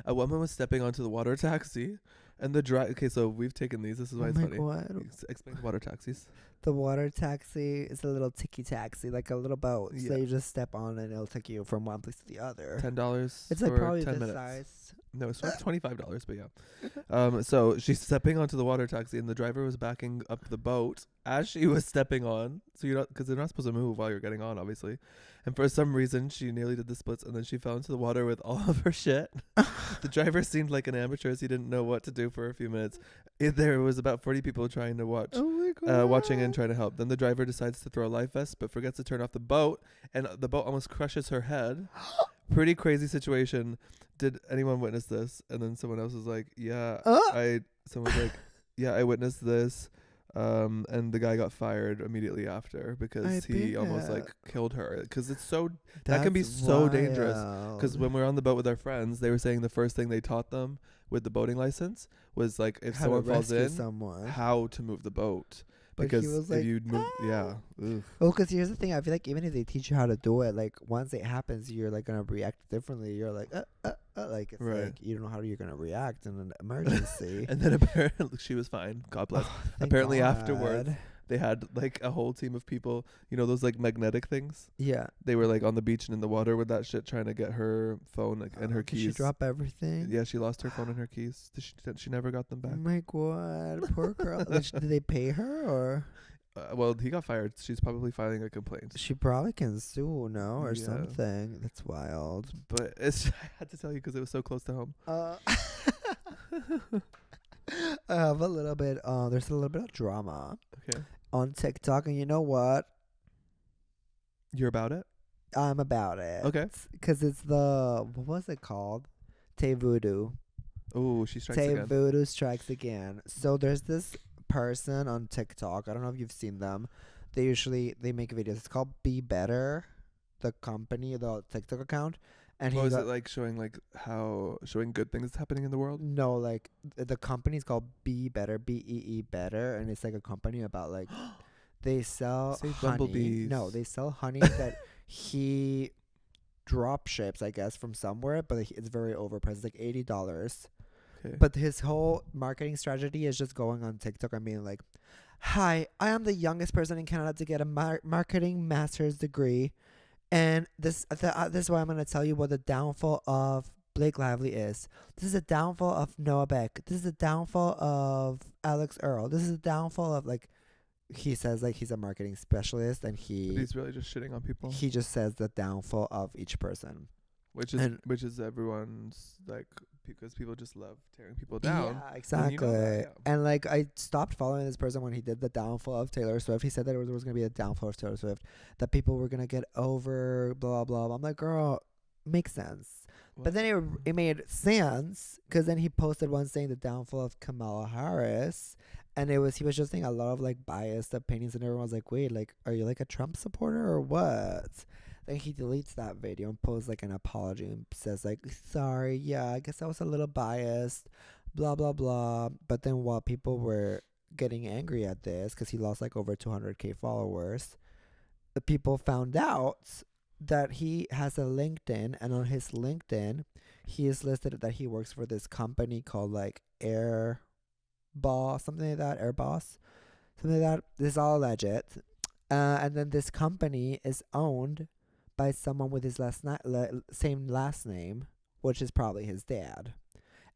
A woman was stepping onto the water taxi, and okay, so we've taken these. This is why Oh it's my funny. God. Explain water taxis. The water taxi is a little tiki taxi, like a little boat. Yeah. So you just step on and it'll take you from one place to the other. $10. It's like for probably 10 this minutes. size. No, it's like $25, but yeah. So she's stepping onto the water taxi, and the driver was backing up the boat as she was stepping on. So you're not, because they're not supposed to move while you're getting on, obviously. And for some reason, she nearly did the splits, and then she fell into the water with all of her shit. The driver seemed like an amateur, as he didn't know what to do for a few minutes. There was about 40 people trying to watch. Oh my god! Watching and trying to help. Then the driver decides to throw a life vest, but forgets to turn off the boat, and the boat almost crushes her head. Pretty crazy situation. Did anyone witness this? And then someone else was like, yeah, someone's like, yeah, I witnessed this. And the guy got fired immediately after because he almost like killed her. Because it's so, that can be so dangerous. Because when we were on the boat with our friends, they were saying the first thing they taught them with the boating license was like, if someone falls in, how to move the boat. But because he was if like, you move, yeah. Ugh. Well, because here's the thing. I feel like even if they teach you how to do it, like once it happens, you're like gonna react differently. You're like, like it's Right. like you don't know how you're gonna react in an emergency. And then apparently she was fine. God bless. Apparently afterwards, God. they had like a whole team of people. You know those like magnetic things? Yeah. They were like on the beach and in the water with that shit, trying to get her phone and her keys. Did she drop everything? Yeah, she lost her phone and her keys. She never got them back. Oh my god, poor girl. Did they pay her or? Well, he got fired. She's probably filing a complaint. She probably can sue, no, or Yeah. something. That's wild. But it's I had to tell you because it was so close to home. I have a little bit. There's a little bit of drama Okay. on TikTok, and you know what? You're about it? I'm about it. Okay. Because it's the, what was it called? Tay Voodoo. Oh, she strikes Tay again. Voodoo strikes again. So there's this person on TikTok. I don't know if you've seen them. They make videos. It's called Be Better, the company, the TikTok account. And Is it like showing good things happening in the world? No, like the company's called Be Better, BEE Better, and it's like a company about like they sell Say honey. bumblebees. No, they sell honey that he drop ships, I guess, from somewhere, but it's very overpriced. It's like $80. Okay. But his whole marketing strategy is just going on TikTok and being like, "Hi, I am the youngest person in Canada to get a marketing master's degree, and this is why I'm gonna tell you what the downfall of Blake Lively is. This is a downfall of Noah Beck. This is a downfall of Alex Earl. This is a downfall of like." He says like he's a marketing specialist, and But he's really just shitting on people. he just says the downfall of each person. Which is everyone's like, because people just love tearing people down. Yeah, exactly. You know that, yeah. And like I stopped following this person when he did the downfall of Taylor Swift. He said that there was gonna be a downfall of Taylor Swift, that people were gonna get over blah blah blah. I'm like, girl, makes sense. But then it made sense because then he posted one saying the downfall of Kamala Harris, and he was just saying a lot of like biased opinions, and everyone was like, wait, like, are you like a Trump supporter or what? Then he deletes that video and posts like an apology and says like, sorry, yeah, I guess I was a little biased, blah blah blah. But then while people were getting angry at this because he lost like over 200K followers, the people found out that he has a LinkedIn, and on his LinkedIn he is listed that he works for this company called like Air Boss, something like that. This is all legit. And then this company is owned by someone with his same last name, which is probably his dad.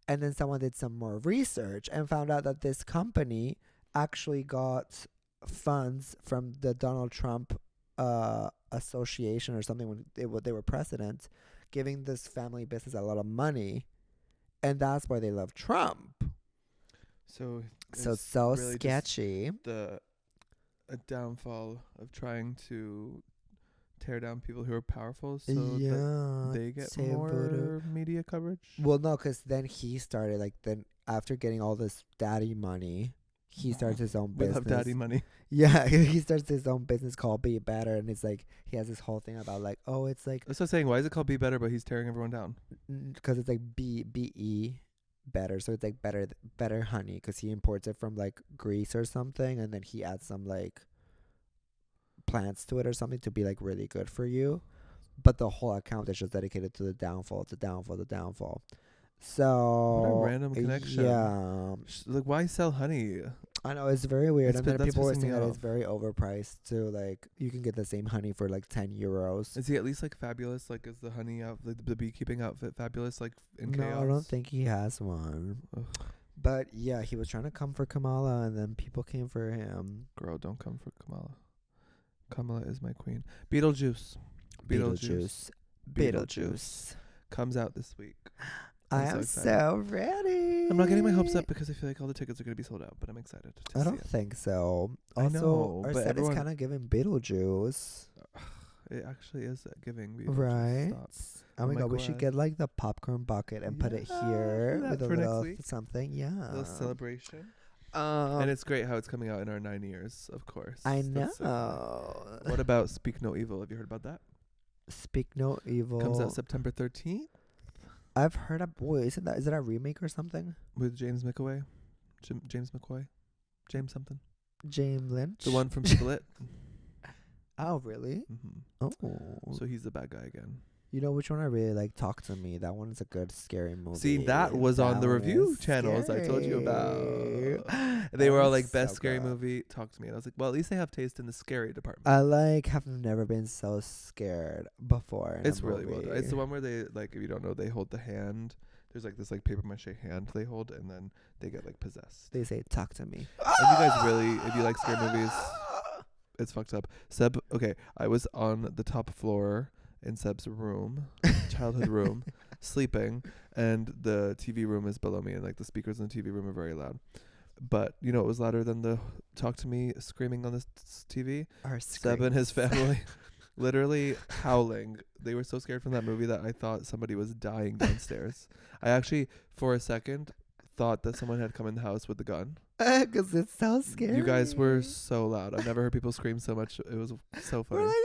And then someone did some more research and found out that this company actually got funds from the Donald Trump association or something when they were president, giving this family business a lot of money, and that's why they love Trump. So really sketchy. A downfall of trying to tear down people who are powerful so Yeah, that they get more media coverage. Well, no, because then he started then after getting all this daddy money, he starts his own business. We love daddy money. Yeah, he starts his own business called Be Better, and it's like he has this whole thing about like, oh, it's like That's what I'm saying. Why is it called Be Better, but he's tearing everyone down? because it's like BE Better, so it's like better honey, because he imports it from like Greece or something, and then he adds some like plants to it or something to be like really good for you. But the whole account is just dedicated to the downfall. So What a random connection. Yeah. Like, why sell honey? I know, it's very weird. And then That's people were pissing me saying that it's off. very overpriced too. Like, you can get the same honey for like 10 euros. Is he at least like fabulous? Like, is the honey out the beekeeping outfit fabulous? Like in No, chaos? I don't think he has one. Ugh. But yeah, he was trying to come for Kamala, and then people came for him. Girl, don't come for Kamala. Kamala is my queen. Beetlejuice. Beetlejuice. Comes out this week. I I'm am so so ready. I'm not getting my hopes up because I feel like all the tickets are going to be sold out, but I'm excited to I see don't it. think so. I Also, know, our but set is everyone- kind of giving Beetlejuice. It actually is giving Beetlejuice. Right. Stop. Oh my my god, we should God. get like the popcorn bucket and put it Yeah, here do that with a for next little week. something. Yeah. A little celebration. Um, And it's great how it's coming out in our 9 years, of course. I That's so know. cool. What about Speak No Evil? Have you heard about that? Speak No Evil. Comes out September 13th I've heard of. Boy, is it a remake or something? with James McAvoy. James McCoy. James something. James Lynch. The one from Split. Oh really? hmm Oh. So he's the bad guy again. You know which one I really like? Talk to Me. That one's a good scary movie. See, that was on the one review is channels I told you scary. about. They That were all was like, best so scary good. movie. Talk to me. And I was like, well, at least they have taste in the scary department. Have never been so scared before. In It's a really well done. It's the movie. one where they, like, if you don't know, they hold the hand. There's like this like paper mache hand they hold, and then they get like possessed. They say, "Talk to me." And you guys really, if you like scary movies, it's fucked up. Seb, okay, I was on the top floor in Seb's room, childhood room, sleeping, and the TV room is below me, and like the speakers in the TV room are very loud. But you know, it was louder than the Talk to Me screaming on this TV. Our Seb and his family literally howling. They were so scared from that movie that I thought somebody was dying downstairs. I actually, for a second, thought that someone had come in the house with a gun. Because it's so scary. You guys were so loud. I've never heard people scream so much. It was so funny. We're like,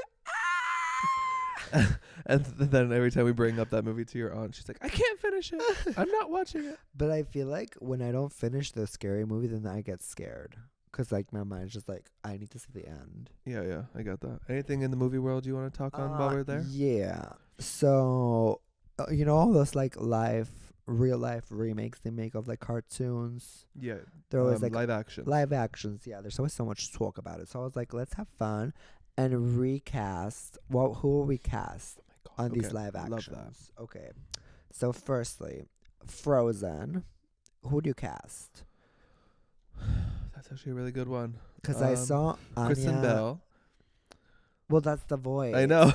And then every time we bring up that movie to your aunt, she's like, I can't finish it. I'm not watching it. but I feel like when I don't finish the scary movie, then I get scared. Because like my mind's just like, I need to see the end. Yeah, I got that. Anything in the movie world you want to talk on while we're there? Yeah. So, you know all those like real life remakes they make of like cartoons? Yeah. They're always like live action. live actions. Yeah, there's always so much talk about it. So I was like, let's have fun and recast. Well, who will we cast on these live actions? Love that. Okay. So firstly, Frozen. Who do you cast? That's actually a really good one. Because I saw Kristen Anya. Bell. Well, that's the voice. I know.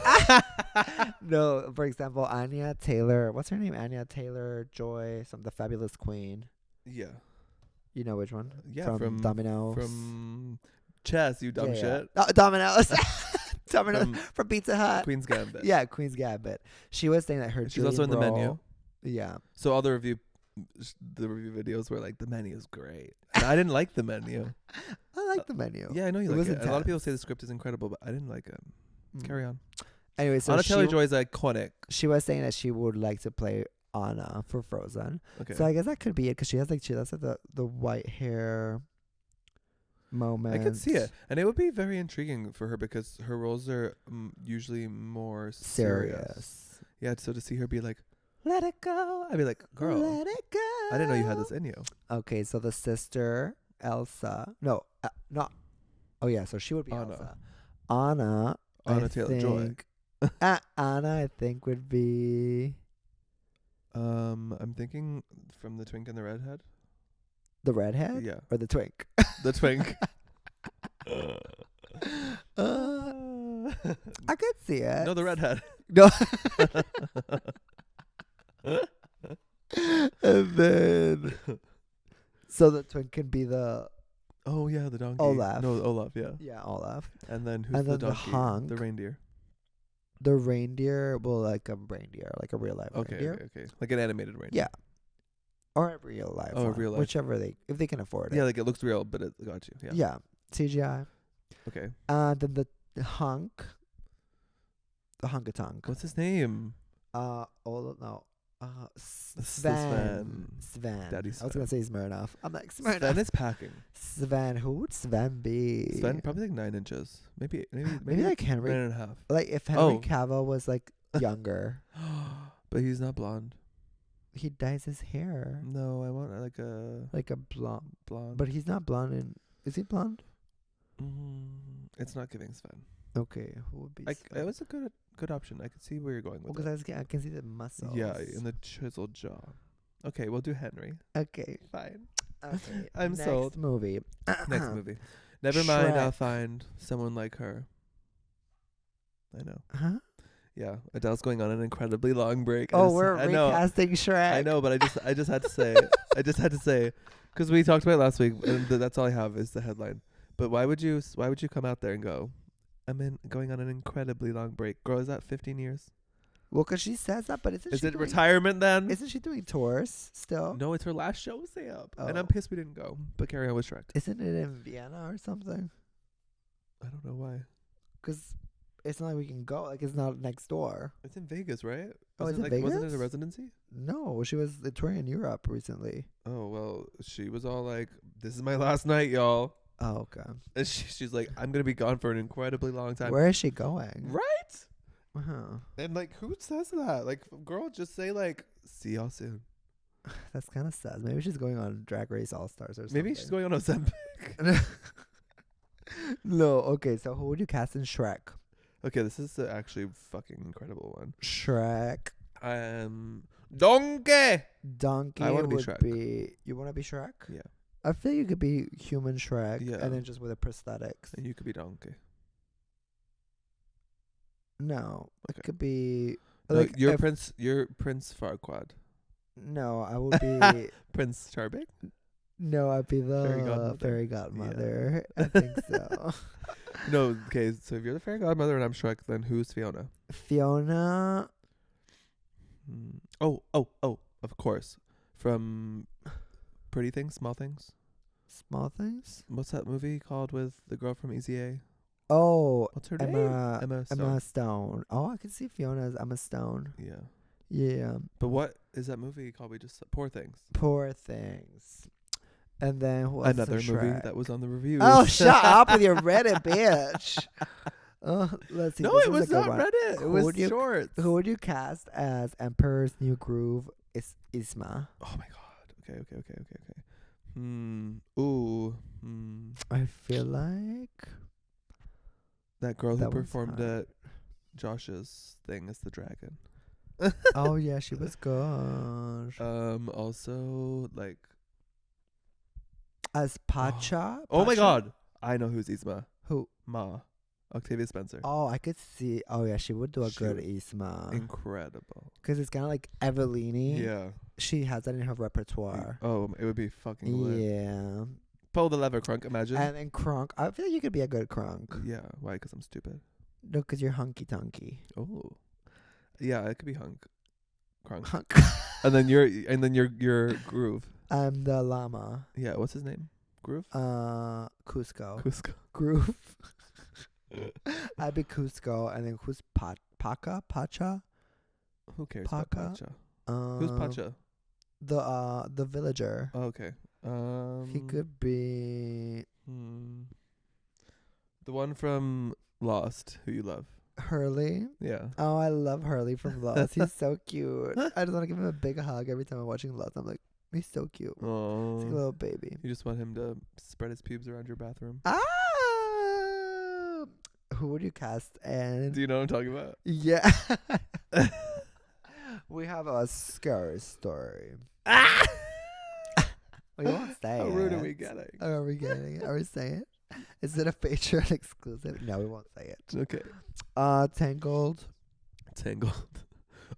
No, for example, Anya Taylor. What's her name? Anya Taylor Joy. The Fabulous Queen. Yeah. You know which one? Yeah. From Domino's. From Chess, you dumb Yeah, shit. yeah. Domino's. Domino's From from Pizza Hut. Queen's Gambit. Yeah, Queen's Gambit. She was saying that her She's also in the dream menu. role- Yeah. So all the review videos were like, the menu is great. And I didn't like the menu. I like the menu. Yeah, I know you It like was it. And a lot of people intense. say the script is incredible, but I didn't like it. Mm. Carry on. Anyway, so Anna she, Taylor-Joy is iconic. she was saying that she would like to play Anna for Frozen. Okay. So I guess that could be it because she has like the white hair moment. I could see it. And it would be very intriguing for her because her roles are usually more serious. Yeah, so to see her be like, let it go. I'd be like, girl, Let it go. I didn't know you had this in you. Okay, so the sister Elsa. No, not. Oh yeah, so she would be Anna. Elsa. Anna. Anna I Taylor-Joy. think, Anna, I think would be I'm thinking from the Twink and the Redhead. the redhead Yeah. or the twink. The Twink. I could see it. No, the Redhead. No. And then, so the twink can be the Oh, yeah, the donkey. Olaf. No, Olaf, yeah. Olaf. And then who's And the then the donkey? hunk. The reindeer. The reindeer, well, like a reindeer, like a real life Okay, reindeer, okay. Like an animated reindeer. Yeah. or a real life. Oh, a one, real life. whichever if they can afford it. Yeah, like it looks real, but it got you. Yeah. Yeah, CGI. Okay. Then the hunk, the hunkatonk. What's his name? Sven. Daddy I was gonna say Smirnoff. I'm like Smirnoff. Sven is packing. Sven. Who would Sven be? Sven probably like 9 inches. Maybe like Henry. 9.5. Like if Henry Oh. Cavill was like younger, But he's not blonde. he dyes his hair No, I want like a like a blonde. blonde. But he's not blonde in Is he blonde? It's not giving Sven. Okay, who would be? It was a good option. I could see where you're going with Because it. I can see the muscles. Yeah, and the chiseled jaw. Okay, we'll do Henry. Okay. Fine. Okay. I'm sold. Movie. Next movie. Never mind. I'll Shrek. find someone like her. I know. Huh? Yeah, Adele's going on an incredibly long break. Oh, we're I know. recasting Shrek. I know, but I just had to say. I just had to say, because we talked about it last week, and that's all I have is the headline. But why would you come out there and go, I'm going on an incredibly long break? Girl, is that 15 years? Well, because she says that, but Is it retirement then? Isn't she doing tours still? No, it's her last show, Sam. Oh. And I'm pissed we didn't go. But carry on with Shrek. Isn't it in Vienna or something? I don't know why. Because it's not like we can go. Like, it's not next door. It's in Vegas, right? Oh, it's in Wasn't it Vegas? a residency? No, she was touring in Europe recently. Oh, well, she was all like, this is my last night, y'all. Oh, okay. And she's like, I'm going to be gone for an incredibly long time. Where is she going? Right? Uh-huh. And like, who says that? Like, girl, just say like, see y'all soon. That's kind of sad. Maybe she's going on Drag Race All Stars or something. Maybe she's going on Ozempic. No, okay. So who would you cast in Shrek? Okay, this is the actually fucking incredible one. Shrek. Donkey. Donkey. I wanna be would Shrek. You want to be Shrek? Yeah. I feel you could be human Shrek, Yeah. and then just with the prosthetics. And you could be Donkey. No, Okay. it could be No, like you're if- Prince Farquaad. No, I would be. Prince Charming. No, I'd be the Fairy godmother. fairy godmother. I think so. No, okay. So if you're the fairy godmother and I'm Shrek, then who's Fiona? Fiona. Oh, of course. From Pretty Things, Small Things. Small Things. What's that movie called with the girl from Easy A? Oh, What's her name? Emma Stone. Stone. Oh, I can see Fiona as Emma Stone. Yeah. Yeah. But what is that movie called? We just Poor Things. Poor Things. And then who else is Another in movie Shrek? that was on the reviews. Oh, shut up with your Reddit, bitch. Let's see. No, this it is a was good not one. Reddit. It Who was would you- shorts. Who would you cast as Emperor's New Groove? Isma. Oh my god. Okay. Ooh. I feel like That girl who That one's performed hard. at Josh's thing as the dragon. oh yeah, she was good. Also like. As Pacha. Oh my Pacha? god. I know who's Isma. Who? Ma. Octavia Spencer. Oh, I could see. Oh yeah, she would do a She good would- Isma. Incredible. Because it's kind of like Evelini. Yeah. She has that in her repertoire. Oh, it would be fucking lit. Yeah. Pull the lever, Crunk. Imagine. And then Kronk. I feel like you could be a good Kronk. Yeah. Why? Because I'm stupid. No, because you're hunky tonky. Oh. Yeah, it could be Hunk. Crunk. Hunk. and then your Groove. I'm the llama. Yeah. What's his name? Groove. Cusco. Cusco. Groove. I'd be Cusco, and then who's Pacha? Who cares about Paca? Pacha? Who's Pacha? The villager. Oh, okay. He could be The one from Lost, who you love. Hurley. Yeah. Oh, I love Hurley from Lost. He's so cute. I just want to give him a big hug every time I'm watching Lost. I'm like, he's so cute. Oh. He's like a little baby. You just want him to spread his pubes around your bathroom. Ah! Who would you cast? And Do you know what I'm talking about? yeah, we have a scary story. Ah! We won't say How it. rude are we getting? Are we getting it? Are we saying it? Is it a Patreon exclusive? No, we won't say it. Okay. Tangled. Tangled.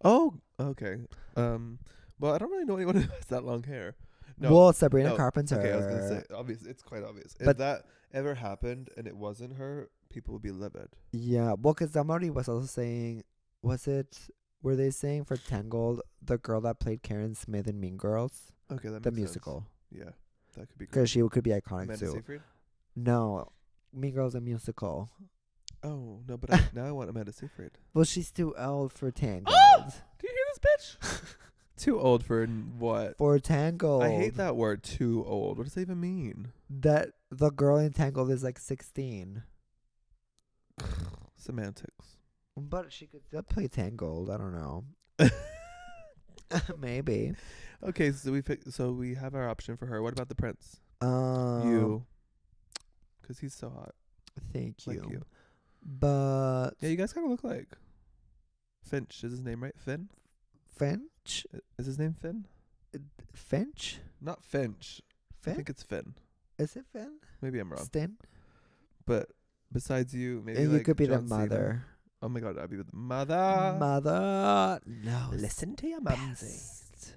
Oh, okay. Well, I don't really know anyone who has that long hair. No. Well, Sabrina no. Carpenter. Okay, I was gonna say obvious. It's quite obvious. If But- that ever happened and it wasn't her, people would be livid. Yeah, well, because somebody was also saying, were they saying for Tangled, the girl that played Karen Smith in Mean Girls? Okay, that The makes musical. sense. Yeah, that could be great. Because she could be iconic Amanda too. Seyfried? No, Mean Girls a musical. Oh no, but now I want Amanda Seyfried. Well, she's too old for Tangled. Do you hear this bitch? Too old for what? For Tangled. I hate that word. Too old. What does that even mean? That the girl in Tangled is like 16. Semantics. But she could still play Tangled. I don't know. Maybe. Okay, so we have our option for her. What about the prince? You. You. because he's so hot. Thank you. Like you. But Yeah, you guys kind of look like. Finch is his name, right? Finn. Finch, Is his name Finn? Finch, Not Finch. I Finn. think it's Finn. Is it Finn? Maybe I'm wrong. Stin. But besides you, maybe And you like could be John the Cena. mother. Oh my god, I'd be the mother. Mother. No. Listen to your mumsy. best.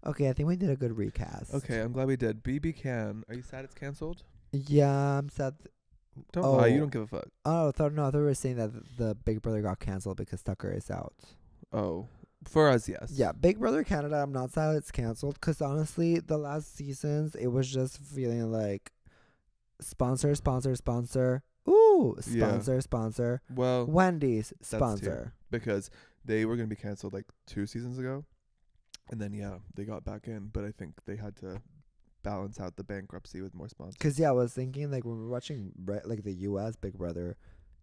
Okay, I think we did a good recast. Okay, I'm glad we did. BB Can. Are you sad it's canceled? Yeah, I'm sad. Don't lie. You Oh. don't give a fuck. Oh, I thought we were saying that the Big Brother got canceled because Tucker is out. Oh, for us, yes. Yeah, Big Brother Canada, I'm not sad it's canceled because honestly, the last seasons, it was just feeling like sponsor. Ooh, sponsor. Well, Wendy's, too. sponsor. because they were gonna be canceled like 2 seasons ago, and then they got back in, but I think they had to balance out the bankruptcy with more sponsors. Because, I was thinking, like, when we're watching, like, the U.S. Big Brother,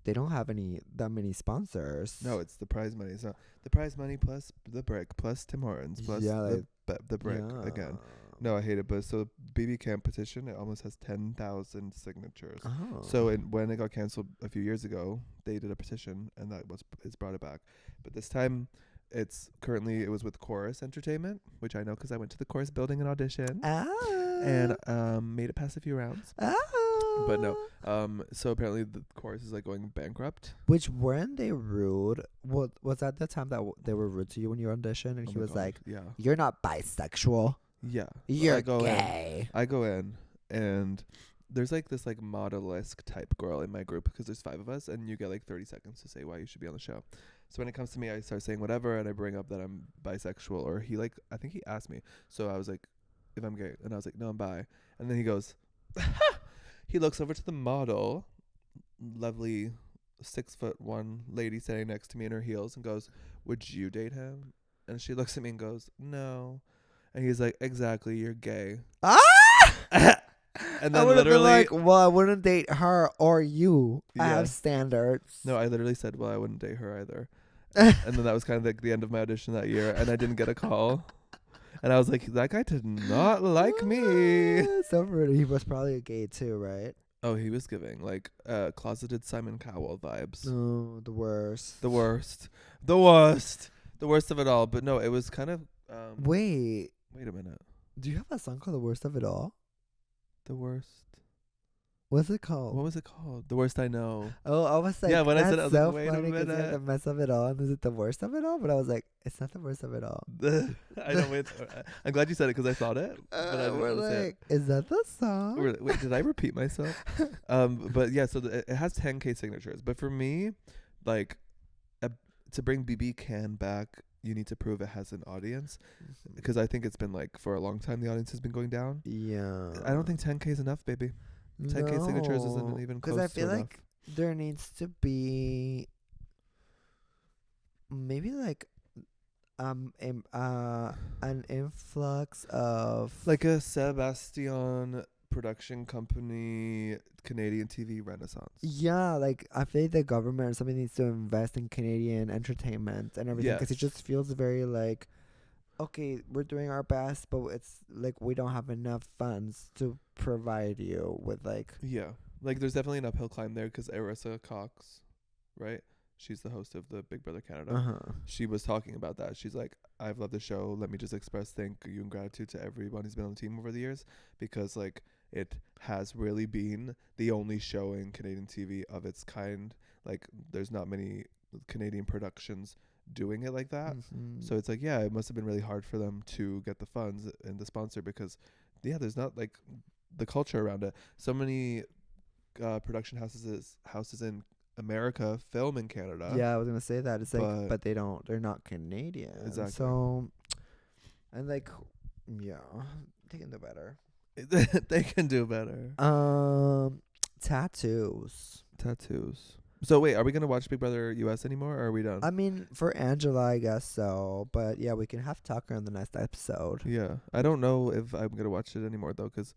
they don't have that many sponsors. No, it's the prize money. So the prize money plus the brick plus Tim Hortons plus the brick again. No, I hate it. But so BB Camp petition, it almost has 10,000 signatures. Oh. So when it got canceled a few years ago, they did a petition, and it's brought it back. But this time, it was with Chorus Entertainment, which I know because I went to the Chorus building and audition, and made it past a few rounds. But no, so apparently the Chorus is like going bankrupt. Which, weren't they rude? What was that the time that they were rude to you when you auditioned, and Oh he my was God, like, yeah, "You're not bisexual. yeah, You're gay." I go in, and there's like this like model-esque type girl in my group because there's 5 of us, and you get like 30 seconds to say why you should be on the show. So when it comes to me, I start saying whatever, and I bring up that I'm bisexual, or I think he asked me. So I was like, if I'm gay, and I was like, no, I'm bi. And then he goes, he looks over to the model, lovely 6'1" lady standing next to me in her heels, and goes, would you date him? And she looks at me and goes, no. And he's like, exactly, you're gay. And then I would have been literally, like, "Well, I wouldn't date her or you. I Yeah. have standards." no, I literally said, well, I wouldn't date her either. And then that was kind of like the end of my audition that year, and I didn't get a call. And I was like, that guy did not like me. So rude. He was probably a gay too, right? Oh, he was giving like closeted Simon Cowell vibes. Oh, the worst. The worst of it all. But no, it was kind of Wait a minute. Do you have a song called "The Worst of It All"? The worst. What's it called? What was it called? The Worst I Know. Oh, I was like, Yeah, when I said it, I was so like, wait a funny 'cause you had minute. the mess of it all, and is it the worst of it all? But I was like, it's not the worst of it all. I know. Wait, I'm glad you said it because I thought it. But I didn't We're say it. like, is that the song? Wait, did I repeat myself? But yeah, so it has 10K signatures. But for me, like, to bring BB Can back, you need to prove it has an audience, because I think it's been like for a long time the audience has been going down. Yeah. I don't think 10K is enough, baby. 10K signatures isn't even close. Because I feel to like there needs to be maybe like an influx of like a Sebastian production company, Canadian TV renaissance. Yeah, like I feel like the government or something needs to invest in Canadian entertainment and everything, because it Yes. just feels very like, okay, we're doing our best, but it's like we don't have enough funds to provide you with like. Yeah, like there's definitely an uphill climb there because Arissa Cox, right? She's the host of the Big Brother Canada. She was talking about that. She's like, I've loved the show. Let me just express thank you and gratitude to everyone who's been on the team over the years, because like it has really been the only show in Canadian TV of its kind. Like there's not many Canadian productions doing it like that. So it's like, yeah, it must have been really hard for them to get the funds and the sponsor, because there's not like the culture around it. So many production houses in America film in Canada. Yeah, I was gonna say that. It's like, but they're not Canadian. Exactly. So, and like, yeah, they can do better. They can do better. Tattoos. So wait, are we gonna watch Big Brother US anymore, or are we done? I mean, for Angela, I guess so. But yeah, we can have Tucker in the next episode. Yeah, I don't know if I'm gonna watch it anymore though, because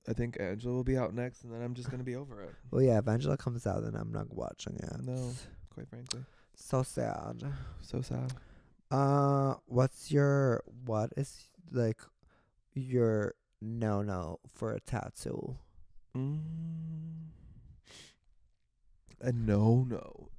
I think Angela will be out next, and then I'm just gonna be over it. Well, yeah, if Angela comes out, then I'm not watching it. No, quite frankly. So sad. So sad. What is like your no for a tattoo? No.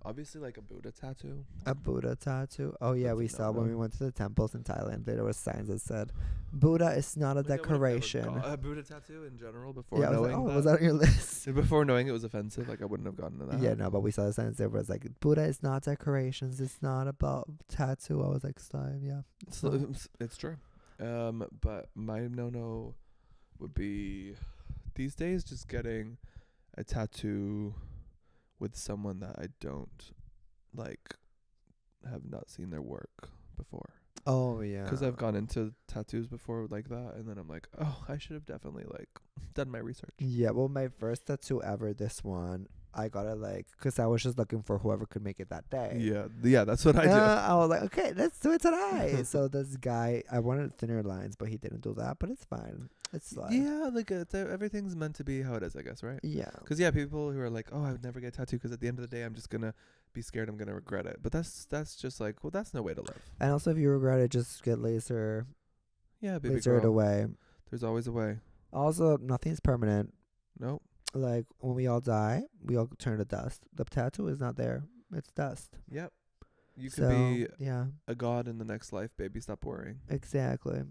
Obviously, like a Buddha tattoo. A Buddha tattoo? Oh yeah, That's a we saw when no-no. we went to the temples in Thailand. There were signs that said, "Buddha is not a Like, I would've never decoration." got a Buddha tattoo in general before Yeah, I was like, knowing "Oh, that. was that on your list?" Before knowing it was offensive, like I wouldn't have gotten to that. Yeah, no, but we saw the signs there was like, "Buddha is not decorations. It's not about tattoo." I was like, "Slime, yeah, it's not." It's true. But my no would be these days just getting a tattoo with someone that I don't like, have not seen their work before. Oh yeah, Because I've gone into tattoos before like that, and then I'm like, oh, I should have definitely like done my research. Yeah, well, my first tattoo ever, this one, I got it like, because I was just looking for whoever could make it that day. Yeah, that's what I do. I was like, okay, let's do it today. So this guy, I wanted thinner lines, but he didn't do that. But it's fine. It's like, Yeah, like everything's meant to be how it is, I guess, right? yeah. Because people who are like, oh, I would never get a tattoo because at the end of the day, I'm just gonna be scared I'm gonna regret it. But that's just like, well, that's no way to live. And also, if you regret it, just get laser Yeah, baby it girl. away. There's always a way. Also, nothing's permanent. Nope. Like when we all die, we all turn to dust. The tattoo is not there; it's dust. Yep. You So, could be yeah, a god in the next life, baby. Stop worrying. exactly.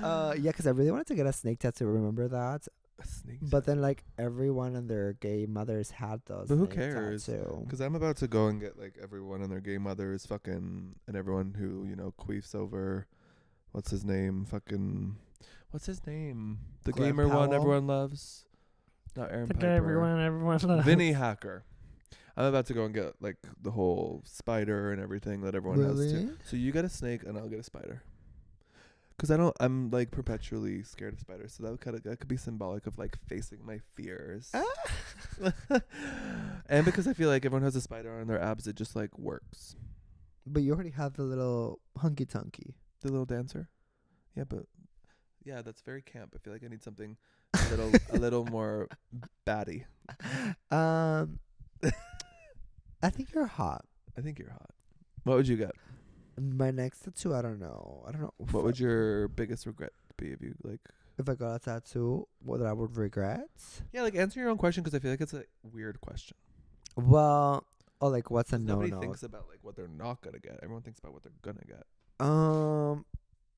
Yeah, because I really wanted to get a snake tattoo. Remember that? A snake. But then, like, everyone and their gay mothers had those. But who snake cares? tattoo. Because I'm about to go and get like everyone and their gay mothers, fucking, and everyone who queefs over, what's his name? What's his name? The Glenn gamer one Powell? everyone loves. Not Aaron Piper. everyone loves. Vinny Hacker. I'm about to go and get like the whole spider and everything that everyone has Really? too. So you get a snake and I'll get a spider. Cause I'm like perpetually scared of spiders, so that could be symbolic of like facing my fears. And because I feel like everyone has a spider on their abs, it just like works. But you already have the little hunky tunky. The little dancer. Yeah, but yeah, that's very camp. I feel like I need something a little more batty. I think you're hot. I think you're hot. What would you get? My next tattoo, I don't know. What would your biggest regret be if you like? If I got a tattoo, what I would regret? Yeah, like answer your own question because I feel like it's a weird question. Well, like what's a 'Cause no-no? nobody thinks about like what they're not gonna get. Everyone thinks about what they're gonna get.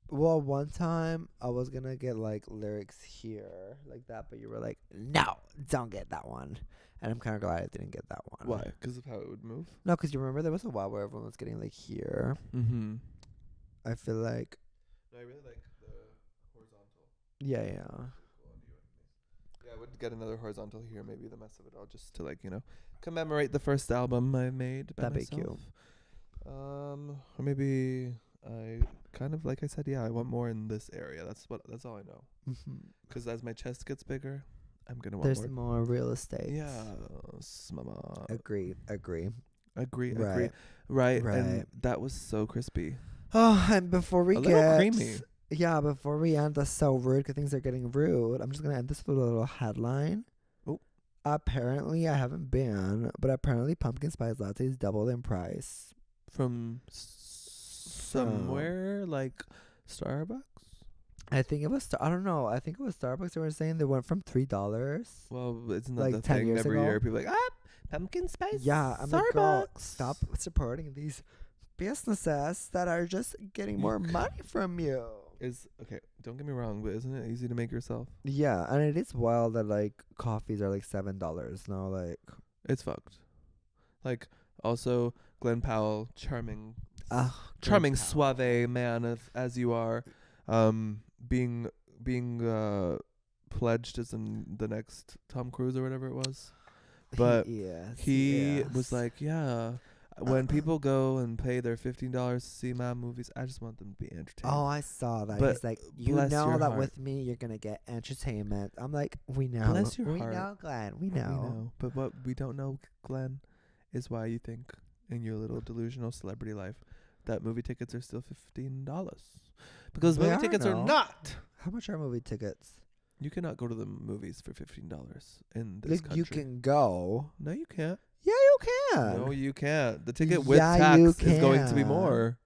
Well, one time I was gonna get like lyrics here like that, but you were like, no, don't get that one. And I'm kind of glad I didn't get that one. Why? Because of how it would move? No, because you remember there was a while where everyone was getting like here. Mm-hmm. I feel like, No, I really like the horizontal. yeah. Yeah, I would get another horizontal here, maybe the mess of it all, just to like commemorate the first album I made by That'd be myself. cute. Or maybe I kind of like I said, yeah, I want more in this area. That's all I know. Because as my chest gets bigger, I'm gonna want There's more. more real estate. Yes, mama. Agree. Agree. Right. Right. And that was so crispy. Oh, and before we A get little creamy. Yeah, before we end, that's so rude because things are getting rude. I'm just gonna end this with a little headline. Oh. Apparently, I haven't been, but apparently pumpkin spice lattes doubled in price. From somewhere like Starbucks. I think it was. I don't know. I think it was Starbucks. They were saying they went from $3. Well, isn't that Like the 10 thing years every ago? year? People are like, pumpkin spice. Yeah, I'm Starbucks. like, girl, stop supporting these businesses that are just getting more money from you. Okay, don't get me wrong, but isn't it easy to make yourself? Yeah, and it is wild that like coffees are like $7 now. Like, It's fucked. Like, also Glenn Powell, charming Glenn suave man as you are, being pledged as in the next Tom Cruise or whatever it was. But he was like, yeah, when people go and pay their $15 to see my movies, I just want them to be entertained. Oh, I saw that. But he's like, you bless know your that heart. with me, you're gonna get entertainment. I'm like, we know. Bless your we heart. know, Glenn. We We know. know. But what we don't know, Glenn, is why you think in your little delusional celebrity life that movie tickets are still $15. Because They movie are tickets are now. not. How much are movie tickets? You cannot go to the movies for $15 in this country. You can go. No, you can't. Yeah, you can. No, you can't. The ticket with Yeah, tax you is going to be can. more.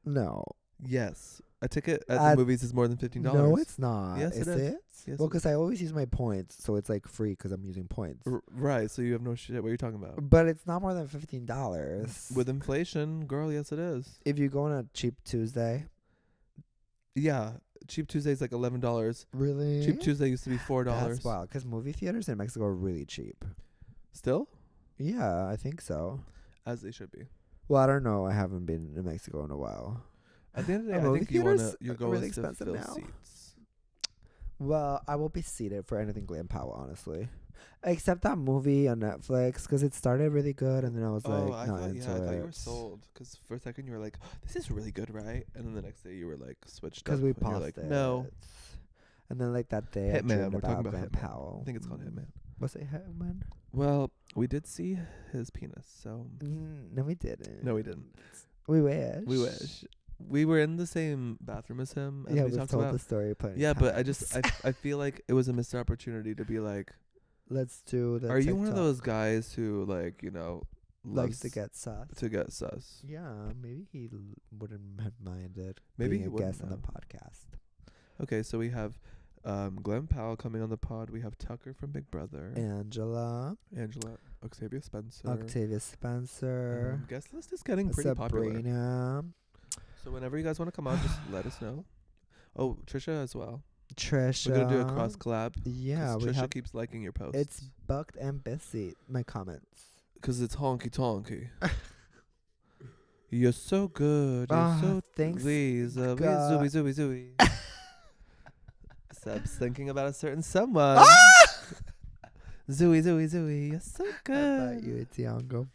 No. Yes. A ticket at At- the movies is more than $15. No, it's not. Yes, is it is. it? Yes, Well, it because I always use my points, so it's like free because I'm using points. Right, so you have no shit. What are you talking about? But it's not more than $15. With inflation, girl, yes, it is. If you go on a cheap Tuesday. Yeah, Cheap Tuesday's like $11. Really? Cheap Tuesday used to be $4. That's wild, because movie theaters in Mexico are really cheap. Still? Yeah, I think so. As they should be. Well, I don't know. I haven't been in Mexico in a while. At the end of the day, I movie think theaters you're are going really to expensive fill now. seats. Well, I will be seated for anything Glam Power, honestly. Except that movie on Netflix, because it started really good, and then I was I not thought, into I thought it. you were sold. Because for a second you were like, this is really good, right? And then the next day you were like, switched up. Because we and you're paused like, it. No. And then like that day, I Hitman. dreamed We're talking about Glenn Hitman. Powell. I think it's called Hitman. Was it Hitman? Well, we did see his penis, so. No, we didn't. No, we didn't. We wish. We wish. We were in the same bathroom as him. As Yeah, we we've talked told about. the story plenty Yeah, of but I times. I feel like it was a missed opportunity to be like, Let's do the are you one of TikTok. those guys who like, you know, Likes loves to get sus? to get sus? Yeah, maybe he wouldn't have minded Maybe being he a guest on wouldn't the have. podcast. Okay, so we have Glenn Powell coming on the pod. We have Tucker from Big Brother. Angela, Angela, Octavia Spencer. Octavia Spencer, Guest list is getting pretty popular. Sabrina, So whenever you guys want to come on, just let us know. Oh, Trisha as well. Trisha. We're gonna do a cross collab. Yeah, we Trisha have. keeps liking your posts. It's booked and busy. My comments. Because it's honky tonky. You're so good. You're so thanks. please. God. Zooey, zooey, zooey. Seb's thinking about a certain someone. Zooey, zooey, zooey. You're so How good. about you, Tiango?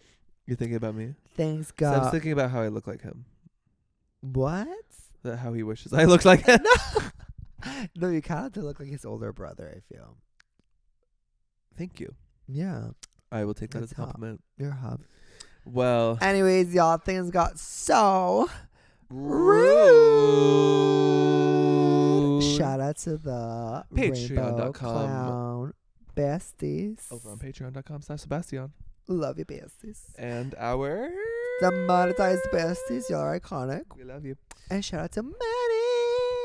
You're thinking about me? Thanks, Seb's God. thinking about how I look like him. What? That how he wishes I looked like him. No, you kind of have to look like his older brother, I feel. Thank you. Yeah, I will take that That's as a compliment. you're hub. Well, Anyways, y'all, things got so rude. Shout out to the Rainbow Patreon.com. Clown besties. Over on patreon.com/Sebastian. Love you, besties. And our... The monetized besties, y'all are iconic. We love you. And shout out to Manny.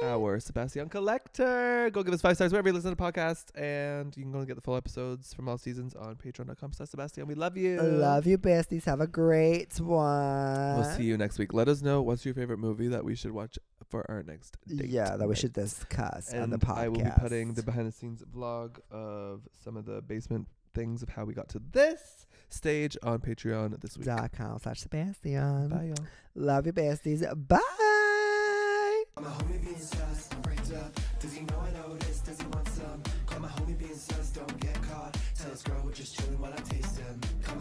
Our Sebastian Collector. Go give us 5 stars wherever you listen to the podcast. And you can go and get the full episodes from all seasons on patreon.com/Sebastian. We love you. Love you, besties. Have a great one. We'll see you next week. Let us know what's your favorite movie that we should watch for our next date. Yeah, that we should discuss on the And podcast. I will be putting the behind the scenes vlog of some of the basement things of how we got to this stage on Patreon this week. .com/Sebastian. Bye, y'all. Love you, besties. Bye. I'm a homie being sus, I'm framed up. Does he know I noticed? Does he want some? Call my homie being sus, don't get caught. Tell us girl we're just chilling while I taste